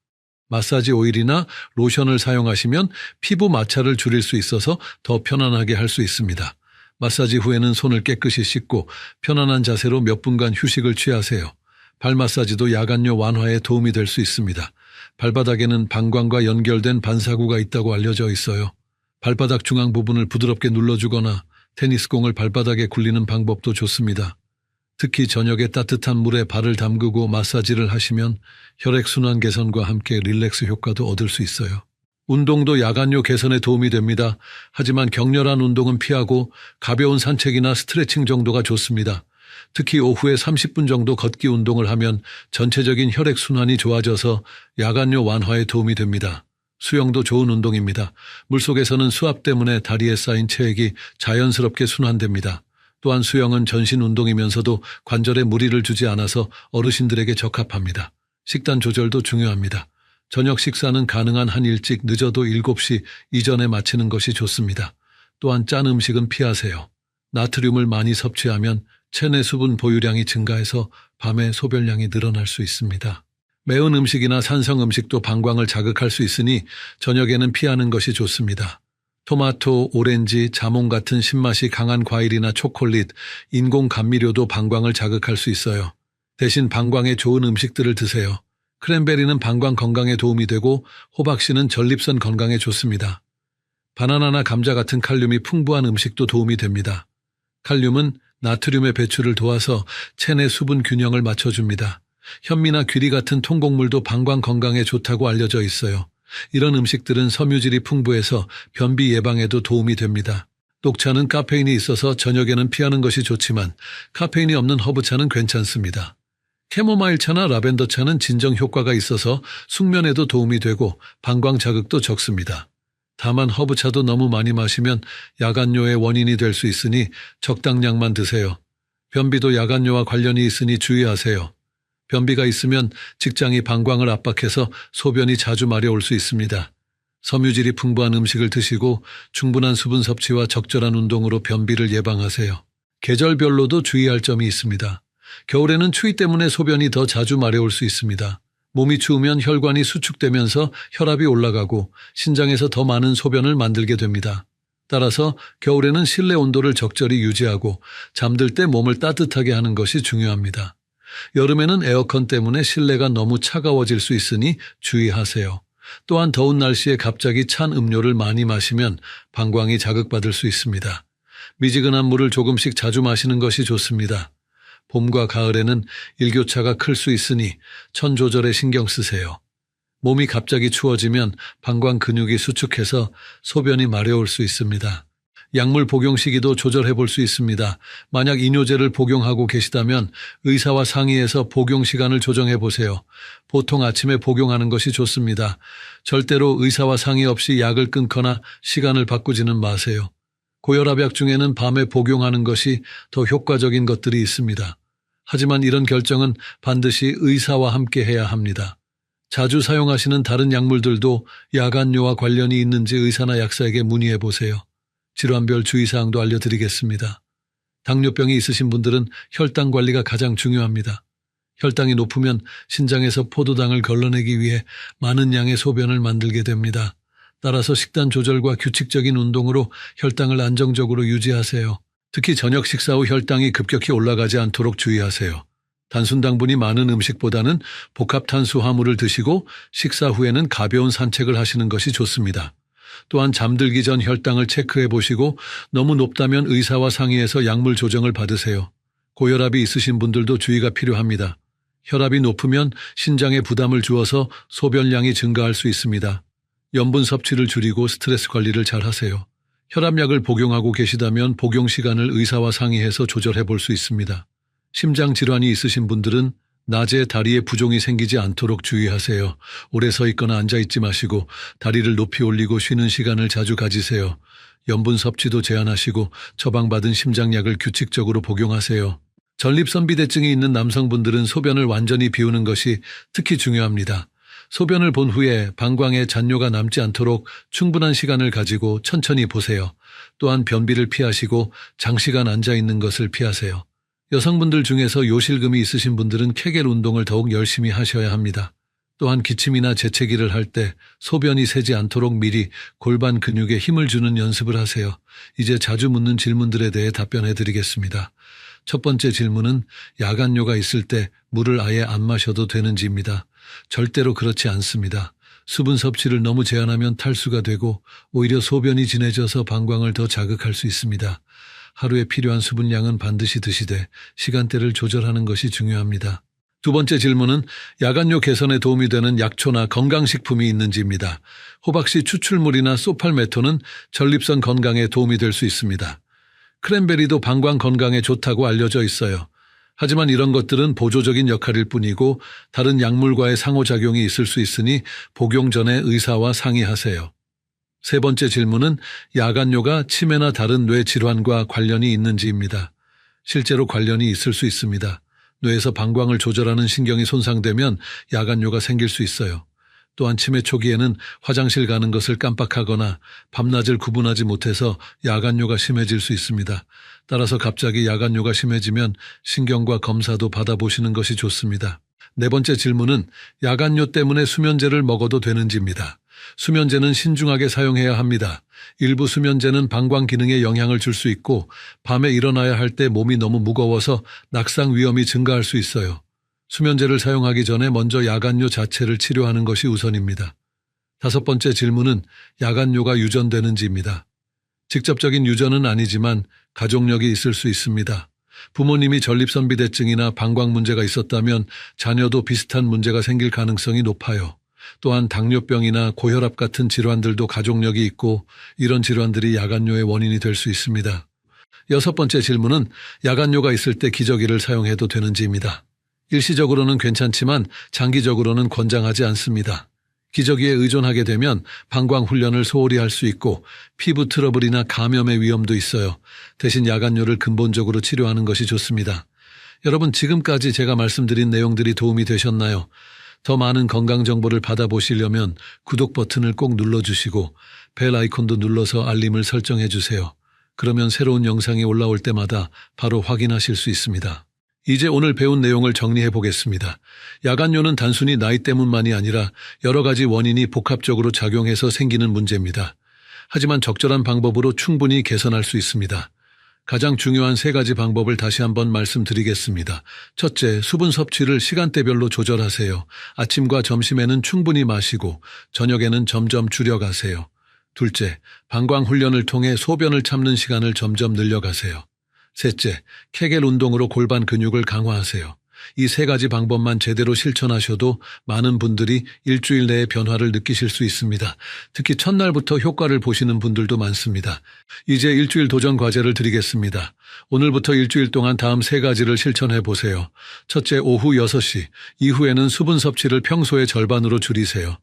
마사지 오일이나 로션을 사용하시면 피부 마찰을 줄일 수 있어서 더 편안하게 할 수 있습니다. 마사지 후에는 손을 깨끗이 씻고 편안한 자세로 몇 분간 휴식을 취하세요. 발 마사지도 야간뇨 완화에 도움이 될 수 있습니다. 발바닥에는 방광과 연결된 반사구가 있다고 알려져 있어요. 발바닥 중앙 부분을 부드럽게 눌러주거나 테니스공을 발바닥에 굴리는 방법도 좋습니다. 특히 저녁에 따뜻한 물에 발을 담그고 마사지를 하시면 혈액순환 개선과 함께 릴렉스 효과도 얻을 수 있어요. 운동도 야간뇨 개선에 도움이 됩니다. 하지만 격렬한 운동은 피하고 가벼운 산책이나 스트레칭 정도가 좋습니다. 특히 오후에 30분 정도 걷기 운동을 하면 전체적인 혈액순환이 좋아져서 야간뇨 완화에 도움이 됩니다. 수영도 좋은 운동입니다. 물속에서는 수압 때문에 다리에 쌓인 체액이 자연스럽게 순환됩니다. 또한 수영은 전신 운동이면서도 관절에 무리를 주지 않아서 어르신들에게 적합합니다. 식단 조절도 중요합니다. 저녁 식사는 가능한 한 일찍 늦어도 7시 이전에 마치는 것이 좋습니다. 또한 짠 음식은 피하세요. 나트륨을 많이 섭취하면 체내 수분 보유량이 증가해서 밤에 소변량이 늘어날 수 있습니다. 매운 음식이나 산성 음식도 방광을 자극할 수 있으니 저녁에는 피하는 것이 좋습니다. 토마토, 오렌지, 자몽 같은 신맛이 강한 과일이나 초콜릿, 인공 감미료도 방광을 자극할 수 있어요. 대신 방광에 좋은 음식들을 드세요. 크랜베리는 방광 건강에 도움이 되고 호박씨는 전립선 건강에 좋습니다. 바나나나 감자 같은 칼륨이 풍부한 음식도 도움이 됩니다. 칼륨은 나트륨의 배출을 도와서 체내 수분 균형을 맞춰줍니다. 현미나 귀리 같은 통곡물도 방광 건강에 좋다고 알려져 있어요. 이런 음식들은 섬유질이 풍부해서 변비 예방에도 도움이 됩니다. 녹차는 카페인이 있어서 저녁에는 피하는 것이 좋지만 카페인이 없는 허브차는 괜찮습니다. 캐모마일 차나 라벤더 차는 진정 효과가 있어서 숙면에도 도움이 되고 방광 자극도 적습니다. 다만 허브차도 너무 많이 마시면 야간뇨의 원인이 될 수 있으니 적당량만 드세요. 변비도 야간뇨와 관련이 있으니 주의하세요. 변비가 있으면 직장이 방광을 압박해서 소변이 자주 마려울 수 있습니다. 섬유질이 풍부한 음식을 드시고 충분한 수분 섭취와 적절한 운동으로 변비를 예방하세요. 계절별로도 주의할 점이 있습니다. 겨울에는 추위 때문에 소변이 더 자주 마려울 수 있습니다. 몸이 추우면 혈관이 수축되면서 혈압이 올라가고 신장에서 더 많은 소변을 만들게 됩니다. 따라서 겨울에는 실내 온도를 적절히 유지하고 잠들 때 몸을 따뜻하게 하는 것이 중요합니다. 여름에는 에어컨 때문에 실내가 너무 차가워질 수 있으니 주의하세요. 또한 더운 날씨에 갑자기 찬 음료를 많이 마시면 방광이 자극받을 수 있습니다. 미지근한 물을 조금씩 자주 마시는 것이 좋습니다. 봄과 가을에는 일교차가 클 수 있으니 천 조절에 신경 쓰세요. 몸이 갑자기 추워지면 방광 근육이 수축해서 소변이 마려울 수 있습니다. 약물 복용 시기도 조절해 볼 수 있습니다. 만약 이뇨제를 복용하고 계시다면 의사와 상의해서 복용 시간을 조정해 보세요. 보통 아침에 복용하는 것이 좋습니다. 절대로 의사와 상의 없이 약을 끊거나 시간을 바꾸지는 마세요. 고혈압약 중에는 밤에 복용하는 것이 더 효과적인 것들이 있습니다. 하지만 이런 결정은 반드시 의사와 함께 해야 합니다. 자주 사용하시는 다른 약물들도 야간뇨와 관련이 있는지 의사나 약사에게 문의해 보세요. 질환별 주의사항도 알려드리겠습니다. 당뇨병이 있으신 분들은 혈당 관리가 가장 중요합니다. 혈당이 높으면 신장에서 포도당을 걸러내기 위해 많은 양의 소변을 만들게 됩니다. 따라서 식단 조절과 규칙적인 운동으로 혈당을 안정적으로 유지하세요. 특히 저녁 식사 후 혈당이 급격히 올라가지 않도록 주의하세요. 단순 당분이 많은 음식보다는 복합 탄수화물을 드시고 식사 후에는 가벼운 산책을 하시는 것이 좋습니다. 또한 잠들기 전 혈당을 체크해 보시고 너무 높다면 의사와 상의해서 약물 조정을 받으세요. 고혈압이 있으신 분들도 주의가 필요합니다. 혈압이 높으면 신장에 부담을 주어서 소변량이 증가할 수 있습니다. 염분 섭취를 줄이고 스트레스 관리를 잘 하세요. 혈압약을 복용하고 계시다면 복용 시간을 의사와 상의해서 조절해 볼 수 있습니다. 심장 질환이 있으신 분들은 낮에 다리에 부종이 생기지 않도록 주의하세요. 오래 서 있거나 앉아 있지 마시고 다리를 높이 올리고 쉬는 시간을 자주 가지세요. 염분 섭취도 제한하시고 처방받은 심장약을 규칙적으로 복용하세요. 전립선비대증이 있는 남성분들은 소변을 완전히 비우는 것이 특히 중요합니다. 소변을 본 후에 방광에 잔뇨가 남지 않도록 충분한 시간을 가지고 천천히 보세요. 또한 변비를 피하시고 장시간 앉아 있는 것을 피하세요. 여성분들 중에서 요실금이 있으신 분들은 케겔 운동을 더욱 열심히 하셔야 합니다. 또한 기침이나 재채기를 할 때 소변이 새지 않도록 미리 골반 근육에 힘을 주는 연습을 하세요. 이제 자주 묻는 질문들에 대해 답변해 드리겠습니다. 첫 번째 질문은 야간뇨가 있을 때 물을 아예 안 마셔도 되는지입니다. 절대로 그렇지 않습니다. 수분 섭취를 너무 제한하면 탈수가 되고 오히려 소변이 진해져서 방광을 더 자극할 수 있습니다. 하루에 필요한 수분량은 반드시 드시되 시간대를 조절하는 것이 중요합니다. 두 번째 질문은 야간뇨 개선에 도움이 되는 약초나 건강식품이 있는지입니다. 호박씨 추출물이나 소팔메토는 전립선 건강에 도움이 될 수 있습니다. 크랜베리도 방광 건강에 좋다고 알려져 있어요. 하지만 이런 것들은 보조적인 역할일 뿐이고 다른 약물과의 상호작용이 있을 수 있으니 복용 전에 의사와 상의하세요. 세 번째 질문은 야간뇨가 치매나 다른 뇌 질환과 관련이 있는지입니다. 실제로 관련이 있을 수 있습니다. 뇌에서 방광을 조절하는 신경이 손상되면 야간뇨가 생길 수 있어요. 또한 치매 초기에는 화장실 가는 것을 깜빡하거나 밤낮을 구분하지 못해서 야간뇨가 심해질 수 있습니다. 따라서 갑자기 야간뇨가 심해지면 신경과 검사도 받아보시는 것이 좋습니다. 네 번째 질문은 야간뇨 때문에 수면제를 먹어도 되는지입니다. 수면제는 신중하게 사용해야 합니다. 일부 수면제는 방광 기능에 영향을 줄 수 있고 밤에 일어나야 할 때 몸이 너무 무거워서 낙상 위험이 증가할 수 있어요. 수면제를 사용하기 전에 먼저 야간뇨 자체를 치료하는 것이 우선입니다. 다섯 번째 질문은 야간뇨가 유전되는지입니다. 직접적인 유전은 아니지만 가족력이 있을 수 있습니다. 부모님이 전립선비대증이나 방광 문제가 있었다면 자녀도 비슷한 문제가 생길 가능성이 높아요. 또한 당뇨병이나 고혈압 같은 질환들도 가족력이 있고 이런 질환들이 야간뇨의 원인이 될 수 있습니다. 여섯 번째 질문은 야간뇨가 있을 때 기저귀를 사용해도 되는지입니다. 일시적으로는 괜찮지만 장기적으로는 권장하지 않습니다. 기저귀에 의존하게 되면 방광 훈련을 소홀히 할 수 있고 피부 트러블이나 감염의 위험도 있어요. 대신 야간뇨를 근본적으로 치료하는 것이 좋습니다. 여러분, 지금까지 제가 말씀드린 내용들이 도움이 되셨나요? 더 많은 건강 정보를 받아보시려면 구독 버튼을 꼭 눌러주시고 벨 아이콘도 눌러서 알림을 설정해 주세요. 그러면 새로운 영상이 올라올 때마다 바로 확인하실 수 있습니다. 이제 오늘 배운 내용을 정리해 보겠습니다. 야간뇨는 단순히 나이 때문만이 아니라 여러 가지 원인이 복합적으로 작용해서 생기는 문제입니다. 하지만 적절한 방법으로 충분히 개선할 수 있습니다. 가장 중요한 세 가지 방법을 다시 한번 말씀드리겠습니다. 첫째, 수분 섭취를 시간대별로 조절하세요. 아침과 점심에는 충분히 마시고 저녁에는 점점 줄여가세요. 둘째, 방광 훈련을 통해 소변을 참는 시간을 점점 늘려가세요. 셋째, 케겔 운동으로 골반 근육을 강화하세요. 이 세 가지 방법만 제대로 실천하셔도 많은 분들이 일주일 내에 변화를 느끼실 수 있습니다. 특히 첫날부터 효과를 보시는 분들도 많습니다. 이제 일주일 도전 과제를 드리겠습니다. 오늘부터 일주일 동안 다음 세 가지를 실천해 보세요. 첫째, 오후 6시 이후에는 수분 섭취를 평소의 절반으로 줄이세요.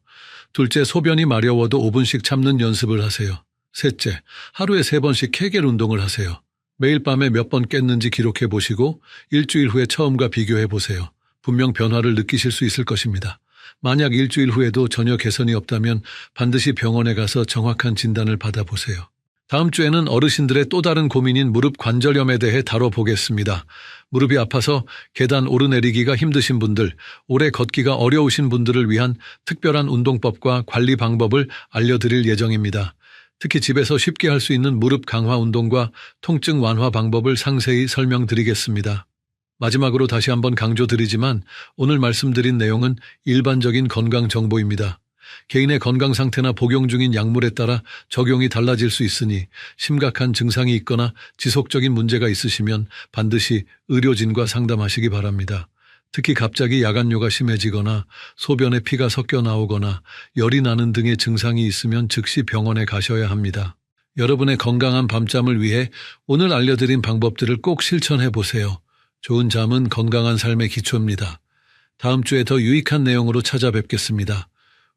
둘째, 소변이 마려워도 5분씩 참는 연습을 하세요. 셋째, 하루에 3번씩 케겔 운동을 하세요. 매일 밤에 몇 번 깼는지 기록해 보시고 일주일 후에 처음과 비교해 보세요. 분명 변화를 느끼실 수 있을 것입니다. 만약 일주일 후에도 전혀 개선이 없다면 반드시 병원에 가서 정확한 진단을 받아보세요. 다음 주에는 어르신들의 또 다른 고민인 무릎 관절염에 대해 다뤄보겠습니다. 무릎이 아파서 계단 오르내리기가 힘드신 분들, 오래 걷기가 어려우신 분들을 위한 특별한 운동법과 관리 방법을 알려드릴 예정입니다. 특히 집에서 쉽게 할 수 있는 무릎 강화 운동과 통증 완화 방법을 상세히 설명드리겠습니다. 마지막으로 다시 한번 강조드리지만 오늘 말씀드린 내용은 일반적인 건강 정보입니다. 개인의 건강 상태나 복용 중인 약물에 따라 적용이 달라질 수 있으니 심각한 증상이 있거나 지속적인 문제가 있으시면 반드시 의료진과 상담하시기 바랍니다. 특히 갑자기 야간뇨가 심해지거나 소변에 피가 섞여 나오거나 열이 나는 등의 증상이 있으면 즉시 병원에 가셔야 합니다. 여러분의 건강한 밤잠을 위해 오늘 알려드린 방법들을 꼭 실천해 보세요. 좋은 잠은 건강한 삶의 기초입니다. 다음 주에 더 유익한 내용으로 찾아뵙겠습니다.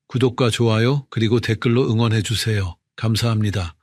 구독과 좋아요 그리고 댓글로 응원해 주세요. 감사합니다.